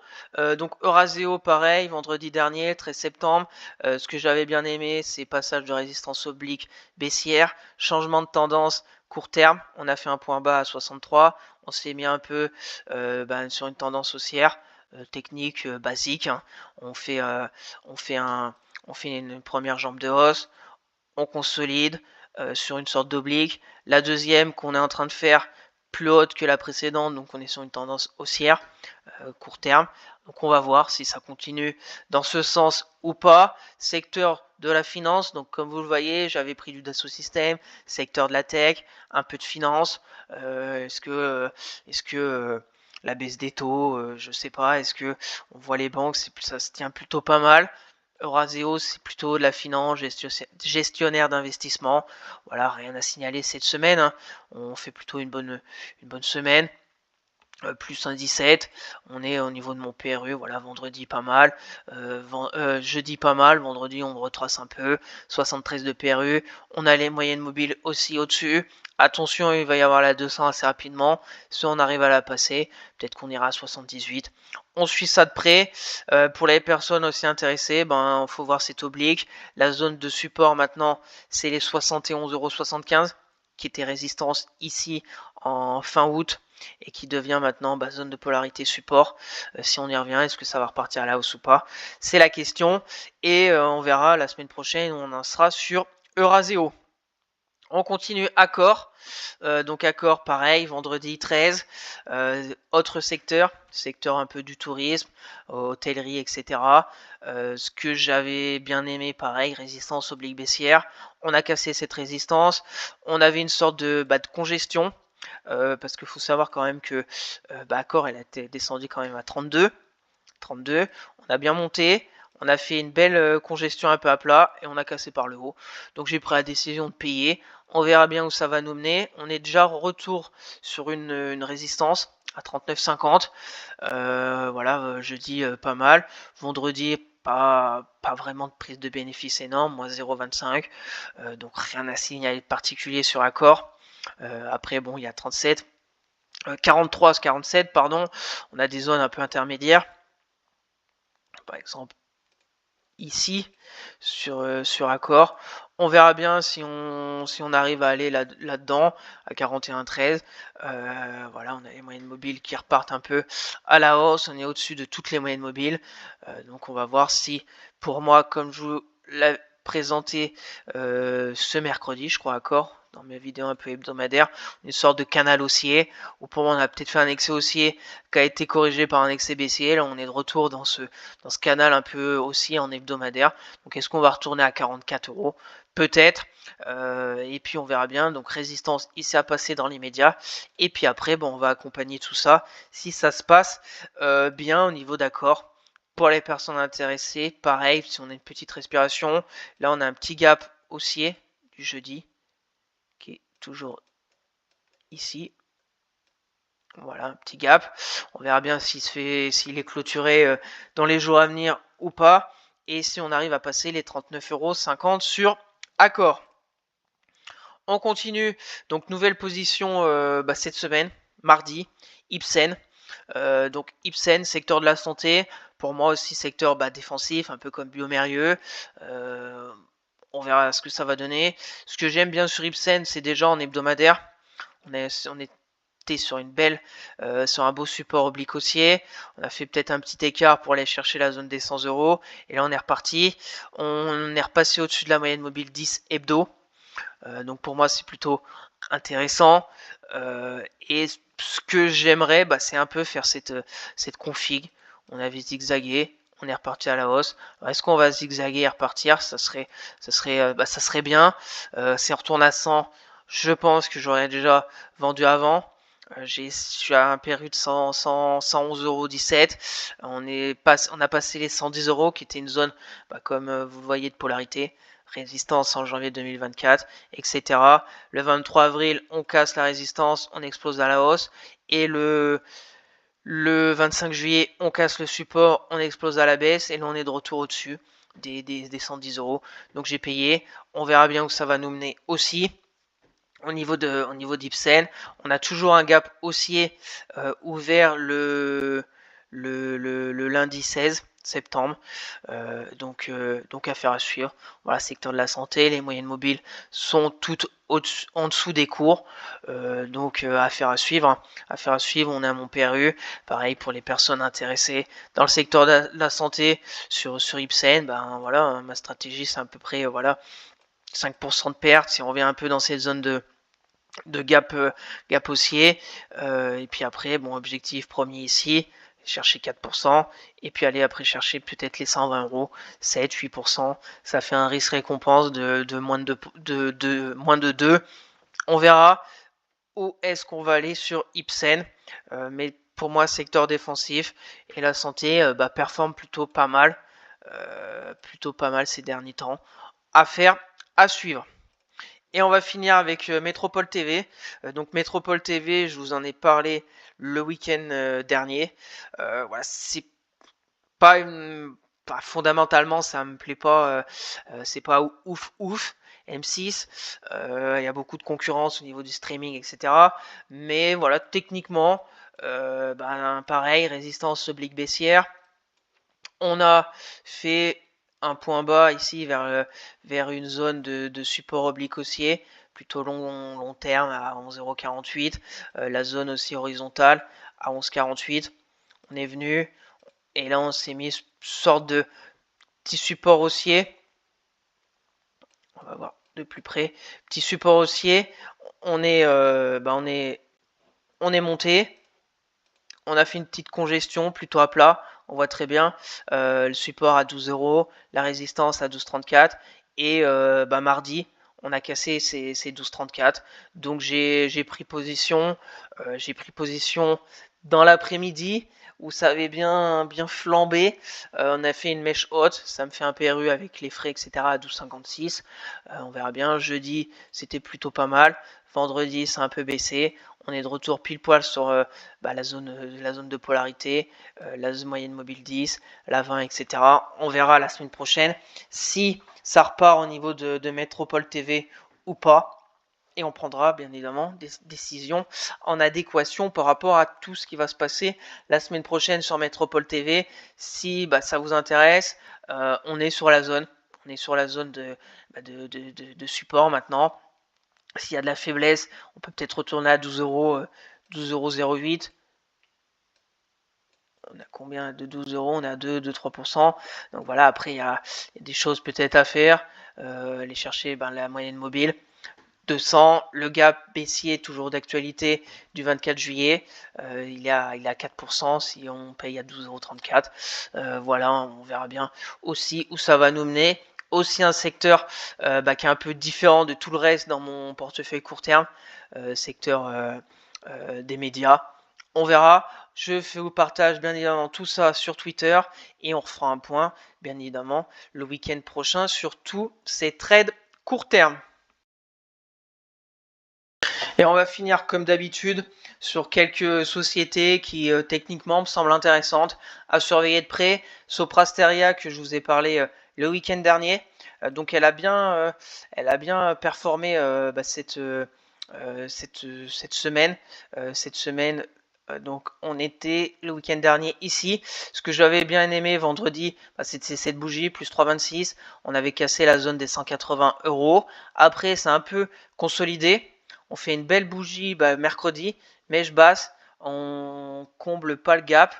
Donc Euraseo, pareil, vendredi dernier, 13 septembre. Ce que j'avais bien aimé, c'est passage de résistance oblique baissière, changement de tendance court terme. On a fait un point bas à 63. On s'est mis un peu sur une tendance haussière technique basique. Hein. On fait, on fait, on fait une première jambe de hausse. On consolide sur une sorte d'oblique. La deuxième qu'on est en train de faire plus haute que la précédente, donc on est sur une tendance haussière court terme. Donc on va voir si ça continue dans ce sens ou pas. Secteur de la finance, donc comme vous le voyez, j'avais pris du Dassault Systèmes, secteur de la tech, un peu de finance. Est-ce que la baisse des taux, je sais pas, est-ce que on voit les banques, ça se tient plutôt pas mal. Euraseo, c'est plutôt de la finance, gestionnaire d'investissement. Voilà, rien à signaler cette semaine. Hein. On fait plutôt une bonne semaine. Plus un 17, on est au niveau de mon PRU, voilà, vendredi pas mal, jeudi pas mal, vendredi on retrace un peu, 73 de PRU, on a les moyennes mobiles aussi au-dessus, attention il va y avoir la 200 assez rapidement, si on arrive à la passer, peut-être qu'on ira à 78, on suit ça de près, pour les personnes aussi intéressées, il faut voir cette oblique, la zone de support maintenant c'est les 71,75 € qui était résistance ici en fin août, et qui devient maintenant zone de polarité support. Si on y revient, est-ce que ça va repartir à la hausse ou pas? C'est la question. Et on verra la semaine prochaine où on en sera sur Euraseo. On continue Accor. Donc Accor, pareil, vendredi 13. Autre secteur un peu du tourisme, hôtellerie, etc. Ce que j'avais bien aimé, pareil, résistance oblique baissière. On a cassé cette résistance. On avait une sorte de congestion. Parce qu'il faut savoir quand même que Accor elle a été descendue quand même à 32, on a bien monté, on a fait une belle congestion un peu à plat et on a cassé par le haut, donc j'ai pris la décision de payer, on verra bien où ça va nous mener, on est déjà retour sur une résistance à 39,50, voilà, jeudi pas mal, vendredi pas vraiment de prise de bénéfice énorme, moins 0,25, donc rien à signaler de particulier sur Accor. Après, bon, il y a 43, 47, pardon. On a des zones un peu intermédiaires. Par exemple, ici, sur Accor. On verra bien si on arrive à aller là-dedans, à 41,13. Voilà, on a les moyennes mobiles qui repartent un peu à la hausse. On est au-dessus de toutes les moyennes mobiles. Donc, on va voir si, pour moi, comme je vous l'ai présenté ce mercredi, je crois, Accor, dans mes vidéos un peu hebdomadaires, une sorte de canal haussier, où pour moi on a peut-être fait un excès haussier qui a été corrigé par un excès baissier. Là on est de retour dans ce canal un peu haussier en hebdomadaire. Donc est-ce qu'on va retourner à 44 €? Peut-être. Et puis on verra bien. Donc résistance ici à passer dans l'immédiat. Et puis après, on va accompagner tout ça si ça se passe bien au niveau d'accord. Pour les personnes intéressées, pareil, si on a une petite respiration, là on a un petit gap haussier du jeudi qui est toujours ici. Voilà, un petit gap. On verra bien s'il est clôturé dans les jours à venir ou pas. Et si on arrive à passer les 39,50 € sur Accor. On continue. Donc nouvelle position cette semaine, mardi, Ipsen. Donc Ipsen, secteur de la santé. Pour moi aussi secteur défensif, un peu comme Biomérieux. On verra ce que ça va donner. Ce que j'aime bien sur Ipsen, c'est déjà en hebdomadaire. On était sur sur un beau support oblique haussier. On a fait peut-être un petit écart pour aller chercher la zone des 100 €. Et là, on est reparti. On est repassé au-dessus de la moyenne mobile 10 hebdo. Donc pour moi, c'est plutôt intéressant. Et ce que j'aimerais, c'est un peu faire cette config. On avait zigzagué. On est reparti à la hausse. Est-ce qu'on va zigzaguer et repartir? Ça serait bien. Si on retourne à 100, je pense que j'aurais déjà vendu avant. Je suis à un PRU de 111,17 €. On a passé les 110 € qui était une zone, comme vous voyez, de polarité. Résistance en janvier 2024, etc. Le 23 avril, on casse la résistance, on explose à la hausse. Et le 25 juillet, on casse le support, on explose à la baisse. Et là, on est de retour au-dessus des 110 €. Donc j'ai payé. On verra bien où ça va nous mener aussi. Au niveau d'Ipsen, on a toujours un gap haussier ouvert le lundi 16 septembre. Donc affaire à suivre. Voilà, secteur de la santé, les moyennes mobiles sont toutes en dessous des cours. Affaire à suivre. Hein. Affaire à suivre, on a mon PRU. Pareil pour les personnes intéressées dans le secteur de la santé sur Ipsen. Ben voilà, ma stratégie c'est à peu près 5% de perte. Si on revient un peu dans cette zone de gap haussier. Et puis après, bon, objectif premier ici, chercher 4%, et puis aller après chercher peut-être les 120 €, 7-8%, ça fait un risque récompense de moins de 2. On verra où est-ce qu'on va aller sur Ipsen, mais pour moi, secteur défensif et la santé performe plutôt pas mal ces derniers temps. Affaire à suivre. Et on va finir avec Métropole TV. Donc Métropole TV, je vous en ai parlé le week-end dernier. Voilà, c'est pas fondamentalement, ça me plaît pas. C'est pas ouf. M6, il y a beaucoup de concurrence au niveau du streaming, etc. Mais voilà, techniquement, pareil, résistance oblique baissière. On a fait un point bas ici vers une zone de support oblique haussier, plutôt long terme à 11,48 €. La zone aussi horizontale à 11,48 €. On est venu et là on s'est mis une sorte de petit support haussier. On va voir de plus près. Petit support haussier. On est monté. On a fait une petite congestion plutôt à plat. On voit très bien le support à 12 €, la résistance à 12,34 et mardi, on a cassé ces 12,34. Donc j'ai pris position. Dans l'après-midi où ça avait bien flambé. On a fait une mèche haute. Ça me fait un PRU avec les frais, etc. à 12,56. On verra bien. Jeudi, c'était plutôt pas mal. Vendredi, c'est un peu baissé. On est de retour pile poil sur la zone de polarité, la zone moyenne mobile 10, la 20, etc. On verra la semaine prochaine si ça repart au niveau de Métropole TV ou pas. Et on prendra bien évidemment des décisions en adéquation par rapport à tout ce qui va se passer la semaine prochaine sur Métropole TV. Si ça vous intéresse, on est sur la zone. On est sur la zone de support maintenant. S'il y a de la faiblesse, on peut peut-être retourner à 12 €, 12,08 €. On a combien de 12 €? On a 2-3%. Donc voilà, après il y a des choses peut-être à faire. Aller chercher la moyenne mobile. 200, le gap baissier toujours d'actualité du 24 juillet. Il est à 4% si on paye à 12,34 €. Voilà, on verra bien aussi où ça va nous mener. Aussi un secteur qui est un peu différent de tout le reste dans mon portefeuille court terme, secteur des médias. On verra. Je vous partage bien évidemment tout ça sur Twitter et on refera un point bien évidemment le week-end prochain sur tous ces trades court terme. Et on va finir comme d'habitude sur quelques sociétés qui techniquement me semblent intéressantes à surveiller de près. Soprasteria que je vous ai parlé le week-end dernier. Donc elle a bien performé cette semaine. Donc on était le week-end dernier ici. Ce que j'avais bien aimé vendredi, c'était cette bougie, plus 3,26. On avait cassé la zone des 180 €. Après, c'est un peu consolidé. On fait une belle bougie mercredi, mèche basse, on comble pas le gap.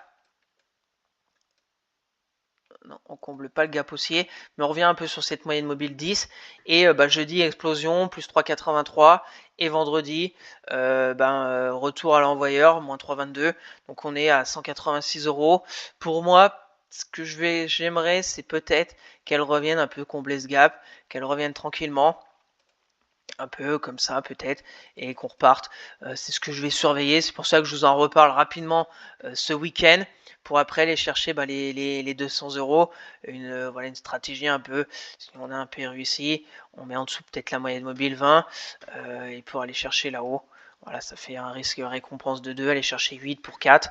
Non, on comble pas le gap haussier, mais on revient un peu sur cette moyenne mobile 10. Et jeudi, explosion, plus 3,83. Et vendredi, retour à l'envoyeur, moins 3,22. Donc on est à 186 €. Pour moi, ce que j'aimerais, c'est peut-être qu'elle revienne un peu combler ce gap, qu'elle revienne tranquillement. Un peu comme ça peut-être, et qu'on reparte. C'est ce que je vais surveiller, c'est pour ça que je vous en reparle rapidement ce week-end, pour après aller chercher les 200 €. Une stratégie un peu, si on a un PRU ici, on met en dessous peut-être la moyenne mobile 20, et pour aller chercher là-haut. Voilà, ça fait un risque récompense de 2, aller chercher 8 pour 4.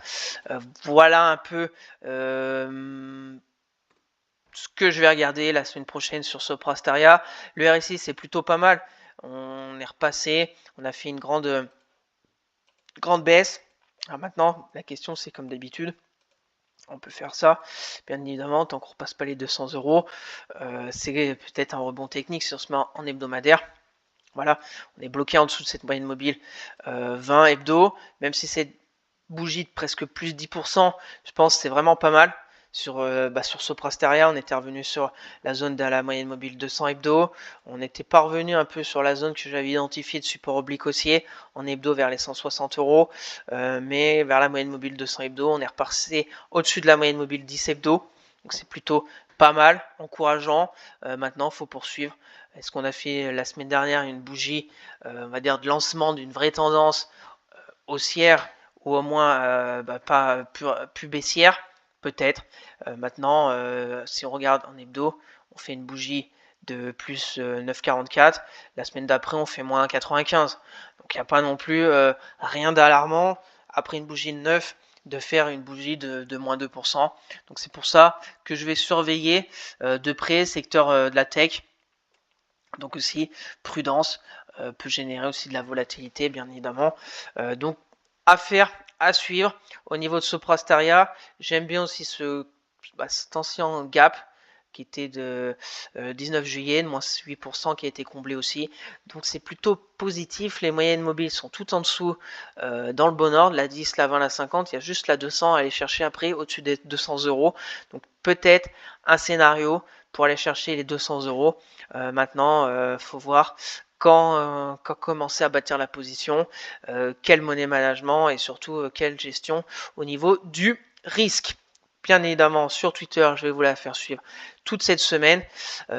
Voilà un peu ce que je vais regarder la semaine prochaine sur Soprasteria. Le RSI, c'est plutôt pas mal. on est repassé, on a fait une grande baisse. Alors maintenant, la question c'est comme d'habitude, on peut faire ça, bien évidemment, tant qu'on ne repasse pas les 200 €. C'est peut-être un rebond technique si on se met en hebdomadaire. Voilà, on est bloqué en dessous de cette moyenne mobile 20 hebdo, même si cette bougie de presque plus 10%, je pense que c'est vraiment pas mal. Sur Soprasteria, on était revenu sur la zone de la moyenne mobile 200 hebdo. On n'était pas revenu un peu sur la zone que j'avais identifiée de support oblique haussier en hebdo vers les 160 €. Mais vers la moyenne mobile 200 hebdo, on est repassé au-dessus de la moyenne mobile 10 hebdo. Donc c'est plutôt pas mal, encourageant. Maintenant, il faut poursuivre. Est-ce qu'on a fait la semaine dernière une bougie, on va dire, de lancement d'une vraie tendance haussière ou au moins pas plus baissière? Peut-être. Maintenant, si on regarde en hebdo, on fait une bougie de plus 9,44. La semaine d'après, on fait moins 95. Donc il n'y a pas non plus rien d'alarmant après une bougie de 9 de faire une bougie de moins 2%. Donc c'est pour ça que je vais surveiller de près secteur de la tech. Donc aussi, prudence peut générer aussi de la volatilité, bien évidemment. Donc, affaire à suivre. Au niveau de Soprasteria, j'aime bien aussi cet ancien gap qui était de 19 juillet, de moins 8%, qui a été comblé aussi. Donc c'est plutôt positif. Les moyennes mobiles sont tout en dessous dans le bon ordre, la 10, la 20, la 50. Il y a juste la 200 à aller chercher après, au-dessus des 200 €. Donc peut-être un scénario pour aller chercher les 200 €. Maintenant, faut voir quand commencer à bâtir la position, quel money management et surtout quelle gestion au niveau du risque. Bien évidemment, sur Twitter, je vais vous la faire suivre toute cette semaine.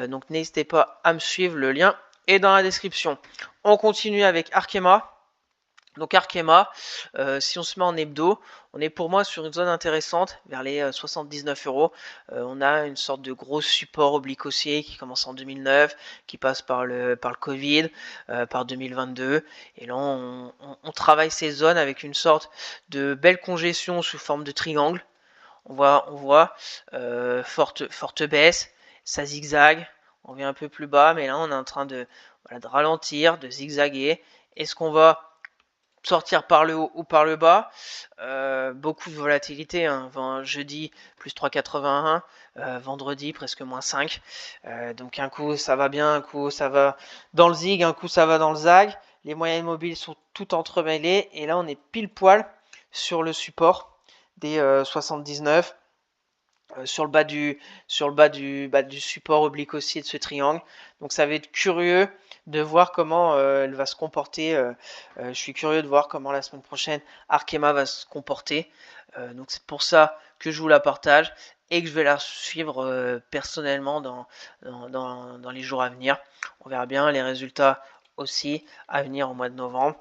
Donc n'hésitez pas à me suivre, le lien est dans la description. On continue avec Arkema. Donc Arkema, si on se met en hebdo, on est pour moi sur une zone intéressante vers les 79 €. On a une sorte de gros support oblique haussier qui commence en 2009, qui passe par le Covid, par 2022. Et là, on travaille ces zones avec une sorte de belle congestion sous forme de triangle. On voit forte baisse, ça zigzague, on vient un peu plus bas, mais là on est en train de ralentir, de zigzaguer. Est-ce qu'on va sortir par le haut ou par le bas? Beaucoup de volatilité, hein. Jeudi plus 3,81, vendredi presque moins 5. Donc un coup ça va bien, un coup ça va dans le zig, un coup ça va dans le zag. Les moyennes mobiles sont toutes entremêlées et là on est pile poil sur le support des 79, sur le bas du support oblique aussi de ce triangle. Donc ça va être curieux de voir comment elle va se comporter. Je suis curieux de voir comment la semaine prochaine Arkema va se comporter. Donc c'est pour ça que je vous la partage et que je vais la suivre personnellement dans les jours à venir. On verra bien les résultats aussi à venir au mois de novembre.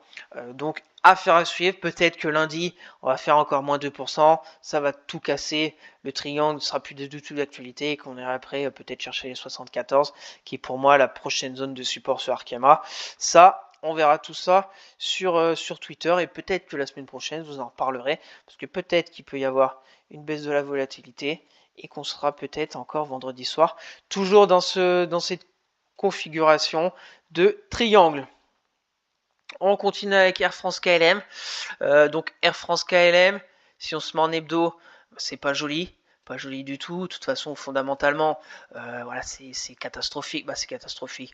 Donc affaire à suivre. Peut-être que lundi on va faire encore moins 2%, ça va tout casser, le triangle ne sera plus du tout d'actualité et qu'on ira après peut-être chercher les 74 qui est pour moi la prochaine zone de support sur Arkema. Ça, on verra tout ça sur Twitter et peut-être que la semaine prochaine je vous en reparlerai parce que peut-être qu'il peut y avoir une baisse de la volatilité et qu'on sera peut-être encore vendredi soir toujours dans cette configuration de triangle. On continue avec Air France KLM. Donc Air France KLM, si on se met en hebdo, c'est pas joli. Pas joli du tout. De toute façon, fondamentalement, voilà, c'est catastrophique. C'est catastrophique.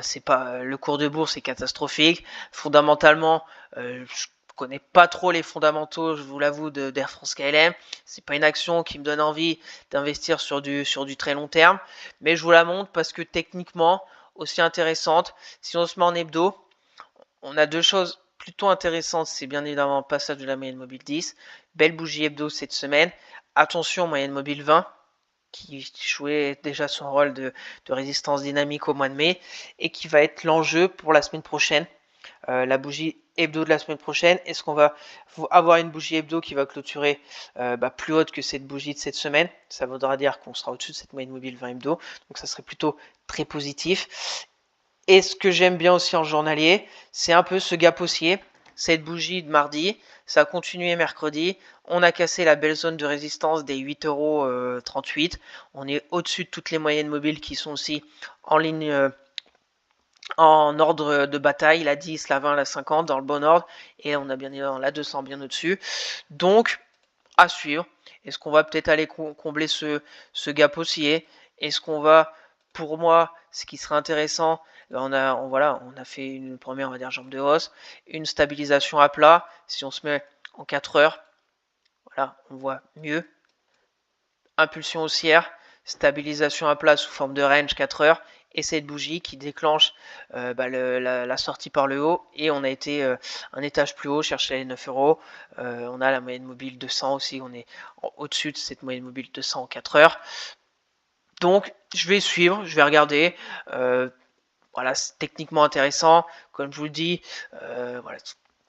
C'est pas le cours de bourse est catastrophique. Fondamentalement, je connais pas trop les fondamentaux, je vous l'avoue, d'Air France KLM. C'est pas une action qui me donne envie d'investir sur du très long terme, mais je vous la montre parce que techniquement aussi intéressante. Si on se met en hebdo, on a deux choses plutôt intéressantes. C'est bien évidemment le passage de la moyenne mobile 10. Belle bougie hebdo cette semaine. Attention, moyenne mobile 20 qui jouait déjà son rôle de résistance dynamique au mois de mai et qui va être l'enjeu pour la semaine prochaine. La bougie hebdo de la semaine prochaine, est-ce qu'on va avoir une bougie hebdo qui va clôturer plus haute que cette bougie de cette semaine? Ça voudra dire qu'on sera au-dessus de cette moyenne mobile 20 hebdo, donc ça serait plutôt très positif. Et ce que j'aime bien aussi en journalier, c'est un peu ce gap haussier. Cette bougie de mardi, ça a continué mercredi. On a cassé la belle zone de résistance des 8,38 €. On est au-dessus de toutes les moyennes mobiles qui sont aussi en ligne en ordre de bataille, la 10, la 20, la 50 dans le bon ordre, et on a bien évidemment la 200 bien au-dessus. Donc à suivre. Est-ce qu'on va peut-être aller combler ce gap haussier? Est-ce qu'on va, pour moi, ce qui serait intéressant, on a fait une première, on va dire, jambe de hausse, une stabilisation à plat. Si on se met en 4 heures, voilà, on voit mieux. Impulsion haussière, stabilisation à plat sous forme de range 4 heures, et cette bougie qui déclenche la sortie par le haut, et on a été un étage plus haut, chercher les 9 euros. On a la moyenne mobile 200 aussi, on est au-dessus de cette moyenne mobile 200 en 4 heures. Donc je vais suivre, je vais regarder. Voilà, c'est techniquement intéressant. Comme je vous le dis, voilà,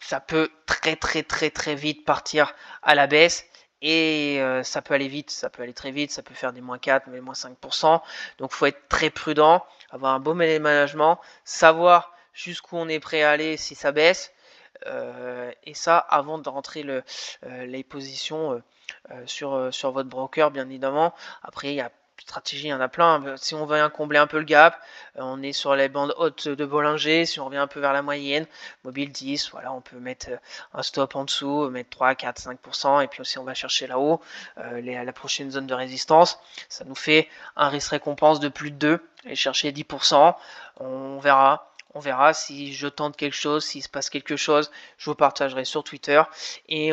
ça peut très vite partir à la baisse. Et ça peut aller vite, ça peut aller très vite, ça peut faire des moins 4, mais moins 5%. Donc il faut être très prudent, avoir un bon management, savoir jusqu'où on est prêt à aller si ça baisse. Et ça avant de rentrer les positions sur votre broker, bien évidemment. Après, il y a stratégie, il y en a plein. Si on veut combler un peu le gap, on est sur les bandes hautes de Bollinger. Si on revient un peu vers la moyenne, mobile 10, voilà, on peut mettre un stop en dessous, mettre 3, 4, 5%. Et puis aussi, on va chercher là-haut la prochaine zone de résistance. Ça nous fait un risque récompense de plus de 2. Aller chercher 10%. On verra. On verra si je tente quelque chose, s'il se passe quelque chose, je vous partagerai sur Twitter. Et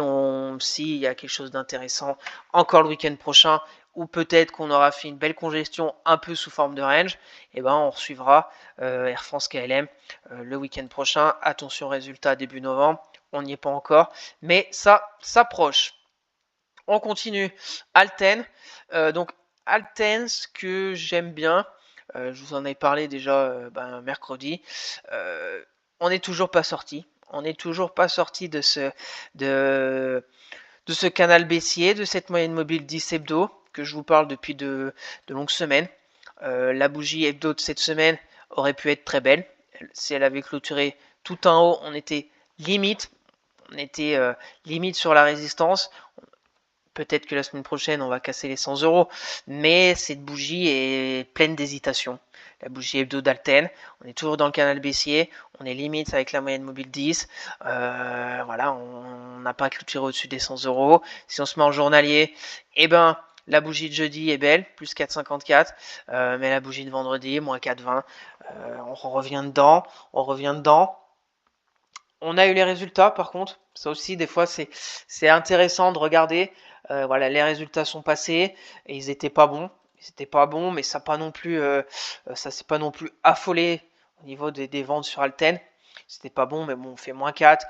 s'il y a quelque chose d'intéressant encore le week-end prochain, ou peut-être qu'on aura fait une belle congestion un peu sous forme de range, et ben on suivra Air France KLM le week-end prochain. Attention résultat début novembre, on n'y est pas encore, mais ça s'approche. On continue. Alten, donc Alten, ce que j'aime bien, je vous en ai parlé déjà mercredi, on n'est toujours pas sorti. On n'est toujours pas sorti de ce canal baissier, de cette moyenne mobile 10 hebdo que je vous parle depuis de longues semaines. La bougie hebdo de cette semaine aurait pu être très belle. Si elle avait clôturé tout en haut, on était limite. On était limite sur la résistance. Peut-être que la semaine prochaine, on va casser les 100 euros. Mais cette bougie est pleine d'hésitation. La bougie hebdo d'Alten, on est toujours dans le canal baissier. On est limite avec la moyenne mobile 10. Voilà, on n'a pas clôturé au-dessus des 100 euros. Si on se met en journalier, eh ben, la bougie de jeudi est belle, plus 4,54. Mais la bougie de vendredi, moins 4,20. On revient dedans. On revient dedans. On a eu les résultats, par contre. Ça aussi, des fois, c'est intéressant de regarder. Voilà, les résultats sont passés et ils étaient pas bons. Ils étaient pas bons, mais ça pas non plus, ça s'est pas non plus affolé au niveau des ventes sur Alten. C'était pas bon, mais bon, on fait moins 4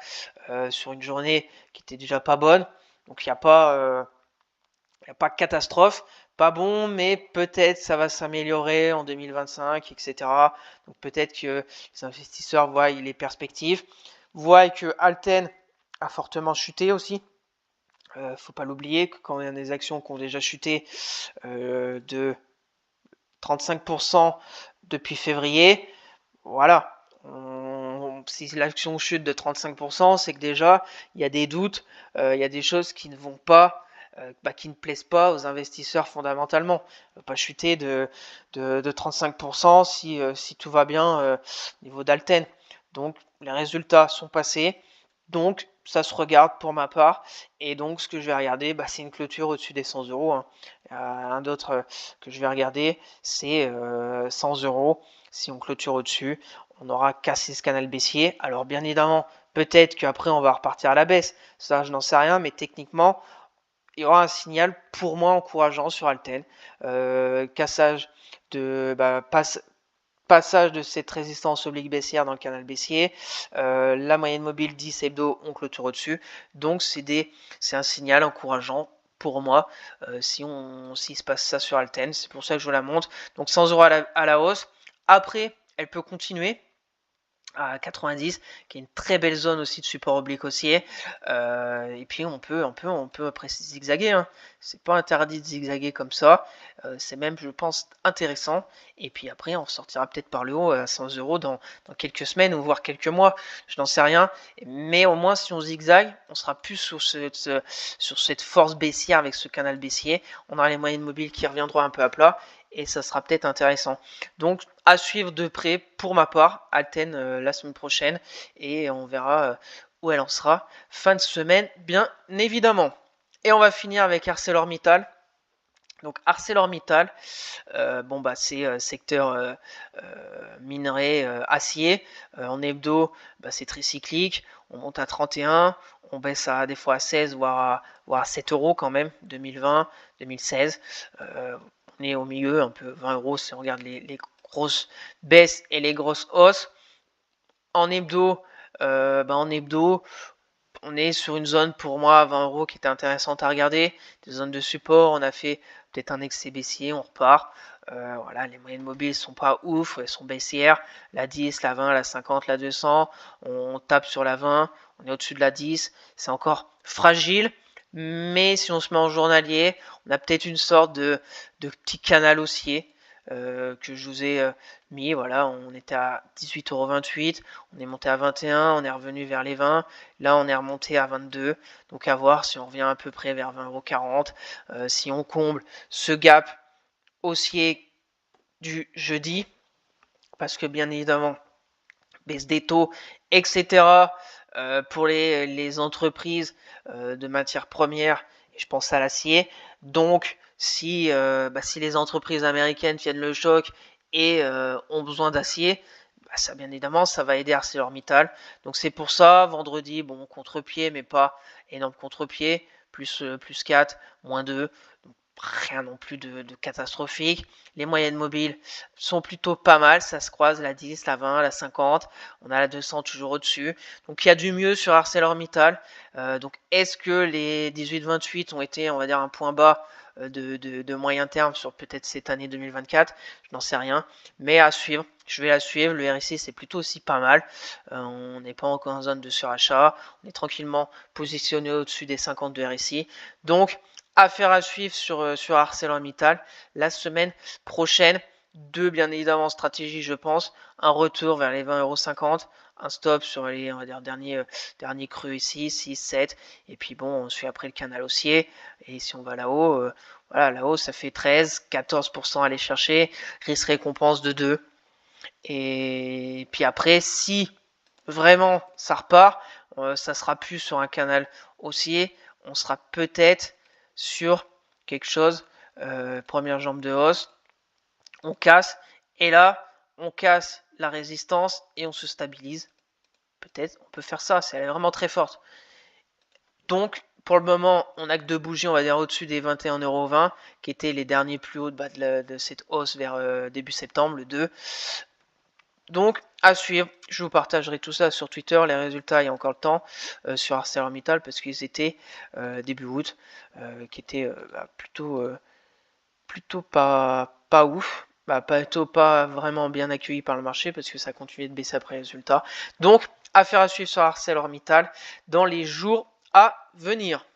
sur une journée qui était déjà pas bonne. Donc il n'y a pas catastrophe. Pas bon, mais peut-être ça va s'améliorer en 2025, etc. Donc peut-être que les investisseurs voient les perspectives, voient que Alten a fortement chuté aussi. Faut pas l'oublier que quand il y a des actions qui ont déjà chuté de 35% depuis février, voilà. Si l'action chute de 35%, c'est que déjà il y a des doutes, il y a des choses qui ne vont pas, qui ne plaisent pas aux investisseurs fondamentalement. Pas chuter de 35% si tout va bien au niveau d'Alten. Donc les résultats sont passés. Donc ça se regarde pour ma part. Et donc ce que je vais regarder, c'est une clôture au-dessus des 100 euros. Hein. Un d'autre que je vais regarder, c'est 100 euros. Si on clôture au-dessus, on aura cassé ce canal baissier. Alors bien évidemment, peut-être qu'après on va repartir à la baisse. Ça, je n'en sais rien, mais techniquement, il y aura un signal pour moi encourageant sur Alten. Cassage de passage de cette résistance oblique baissière dans le canal baissier. La moyenne mobile 10 hebdo, on clôture au-dessus. Donc c'est un signal encourageant pour moi s'il se passe ça sur Alten. C'est pour ça que je vous la montre. Donc 100 euros à la hausse. Après, elle peut continuer à 90, qui est une très belle zone aussi de support oblique haussier. Et puis on peut après zigzaguer. Hein. C'est pas interdit de zigzaguer comme ça. C'est même, je pense, intéressant. Et puis après, on sortira peut-être par le haut à 100 euros dans quelques semaines ou voire quelques mois. Je n'en sais rien. Mais au moins, si on zigzague, on sera plus sur cette force baissière avec ce canal baissier. On aura les moyennes mobiles qui reviendront un peu à plat. et ça sera peut-être intéressant. Donc à suivre de près pour ma part, Alten la semaine prochaine, et on verra où elle en sera fin de semaine, bien évidemment. Et on va finir avec ArcelorMittal. Donc ArcelorMittal, c'est secteur minerai, acier. En hebdo, c'est tricyclique. On monte à 31, on baisse à des fois à 16, voire à 7 euros quand même, 2020, 2016. On est au milieu, un peu 20 euros si on regarde les grosses baisses et les grosses hausses. En hebdo, on est sur une zone pour moi à 20 euros qui était intéressante à regarder. Des zones de support, on a fait peut-être un excès baissier, on repart. Voilà, les moyennes mobiles sont pas ouf, elles sont baissières. La 10, la 20, la 50, la 200. On tape sur la 20, on est au-dessus de la 10. C'est encore fragile, mais si on se met en journalier, on a peut-être une sorte de petit canal haussier que je vous ai mis. Voilà, on était à 18,28 €, on est monté à 21, on est revenu vers les 20. Là, on est remonté à 22. Donc, à voir si on revient à peu près vers 20,40 €. Si on comble ce gap haussier du jeudi, parce que bien évidemment, baisse des taux, etc. Pour les entreprises de matières premières, et je pense à l'acier. Donc, si les entreprises américaines tiennent le choc et ont besoin d'acier, ça bien évidemment, ça va aider ArcelorMittal. Donc c'est pour ça, vendredi, bon, contre-pied, mais pas énorme contre-pied, plus 4, moins 2. Donc, rien non plus de catastrophique. Les moyennes mobiles sont plutôt pas mal, ça se croise la 10, la 20, la 50, on a la 200 toujours au-dessus. Donc il y a du mieux sur ArcelorMittal. Donc est-ce que les 18-28 ont été, on va dire, un point bas de moyen terme sur peut-être cette année 2024? Je n'en sais rien, mais à suivre. Je vais la suivre. Le RSI, c'est plutôt aussi pas mal. On n'est pas encore en zone de surachat. On est tranquillement positionné au-dessus des 50 de RSI. Donc, affaire à suivre sur ArcelorMittal la semaine prochaine. Deux, bien évidemment, stratégies, je pense. Un retour vers les 20,50 €. Un stop sur les, on va dire, derniers creux ici, 6, 7. Et puis bon, on suit après le canal haussier. Et si on va là-haut, voilà, là-haut, ça fait 13, 14% à aller chercher. Risque récompense de 2. Et puis après, si vraiment ça repart, ça sera plus sur un canal haussier. On sera peut-être sur quelque chose, première jambe de hausse, on casse, et là, on casse la résistance et on se stabilise. Peut-être, on peut faire ça, si elle est vraiment très forte. Donc, pour le moment, on n'a que deux bougies, on va dire, au-dessus des 21,20 €, qui étaient les derniers plus hauts de cette hausse vers début septembre, le 2. Donc, à suivre, je vous partagerai tout ça sur Twitter, les résultats, il y a encore le temps, sur ArcelorMittal, parce qu'ils étaient début août, qui étaient plutôt pas ouf, plutôt pas vraiment bien accueilli par le marché, parce que ça continuait de baisser après les résultats. Donc, affaire à suivre sur ArcelorMittal dans les jours à venir.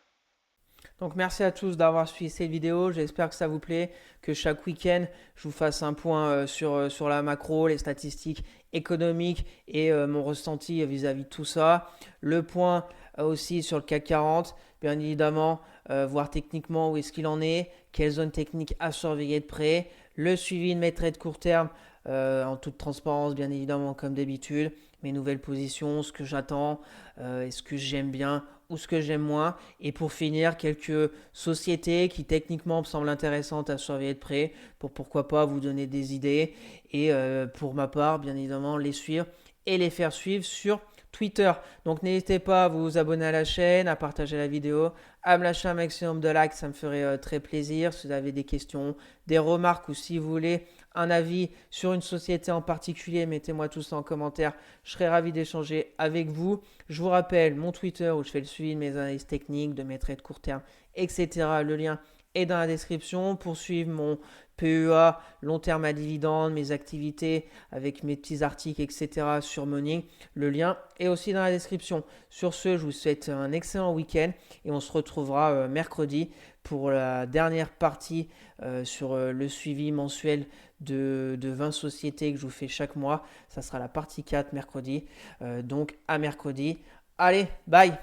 Donc merci à tous d'avoir suivi cette vidéo, j'espère que ça vous plaît, que chaque week-end je vous fasse un point sur la macro, les statistiques économiques et mon ressenti vis-à-vis de tout ça. Le point aussi sur le CAC 40, bien évidemment, voir techniquement où est-ce qu'il en est, quelles zones techniques à surveiller de près, le suivi de mes trades court terme en toute transparence bien évidemment comme d'habitude, mes nouvelles positions, ce que j'attends, est-ce que j'aime bien ou ce que j'aime moins. Et pour finir, quelques sociétés qui techniquement me semblent intéressantes à surveiller de près pour pourquoi pas vous donner des idées. Et pour ma part, bien évidemment, les suivre et les faire suivre sur Twitter. Donc n'hésitez pas à vous abonner à la chaîne, à partager la vidéo, à me lâcher un maximum de likes, ça me ferait très plaisir. Si vous avez des questions, des remarques ou si vous voulez un avis sur une société en particulier, mettez-moi tout ça en commentaire. Je serai ravi d'échanger avec vous. Je vous rappelle mon Twitter où je fais le suivi de mes analyses techniques, de mes trades court terme, etc. Le lien est dans la description pour suivre mon PEA, long terme à dividende, mes activités avec mes petits articles, etc. sur Money. Le lien est aussi dans la description. Sur ce, je vous souhaite un excellent week-end et on se retrouvera mercredi pour la dernière partie sur le suivi mensuel de 20 sociétés que je vous fais chaque mois. Ça sera la partie 4 mercredi. Donc à mercredi. Allez, bye!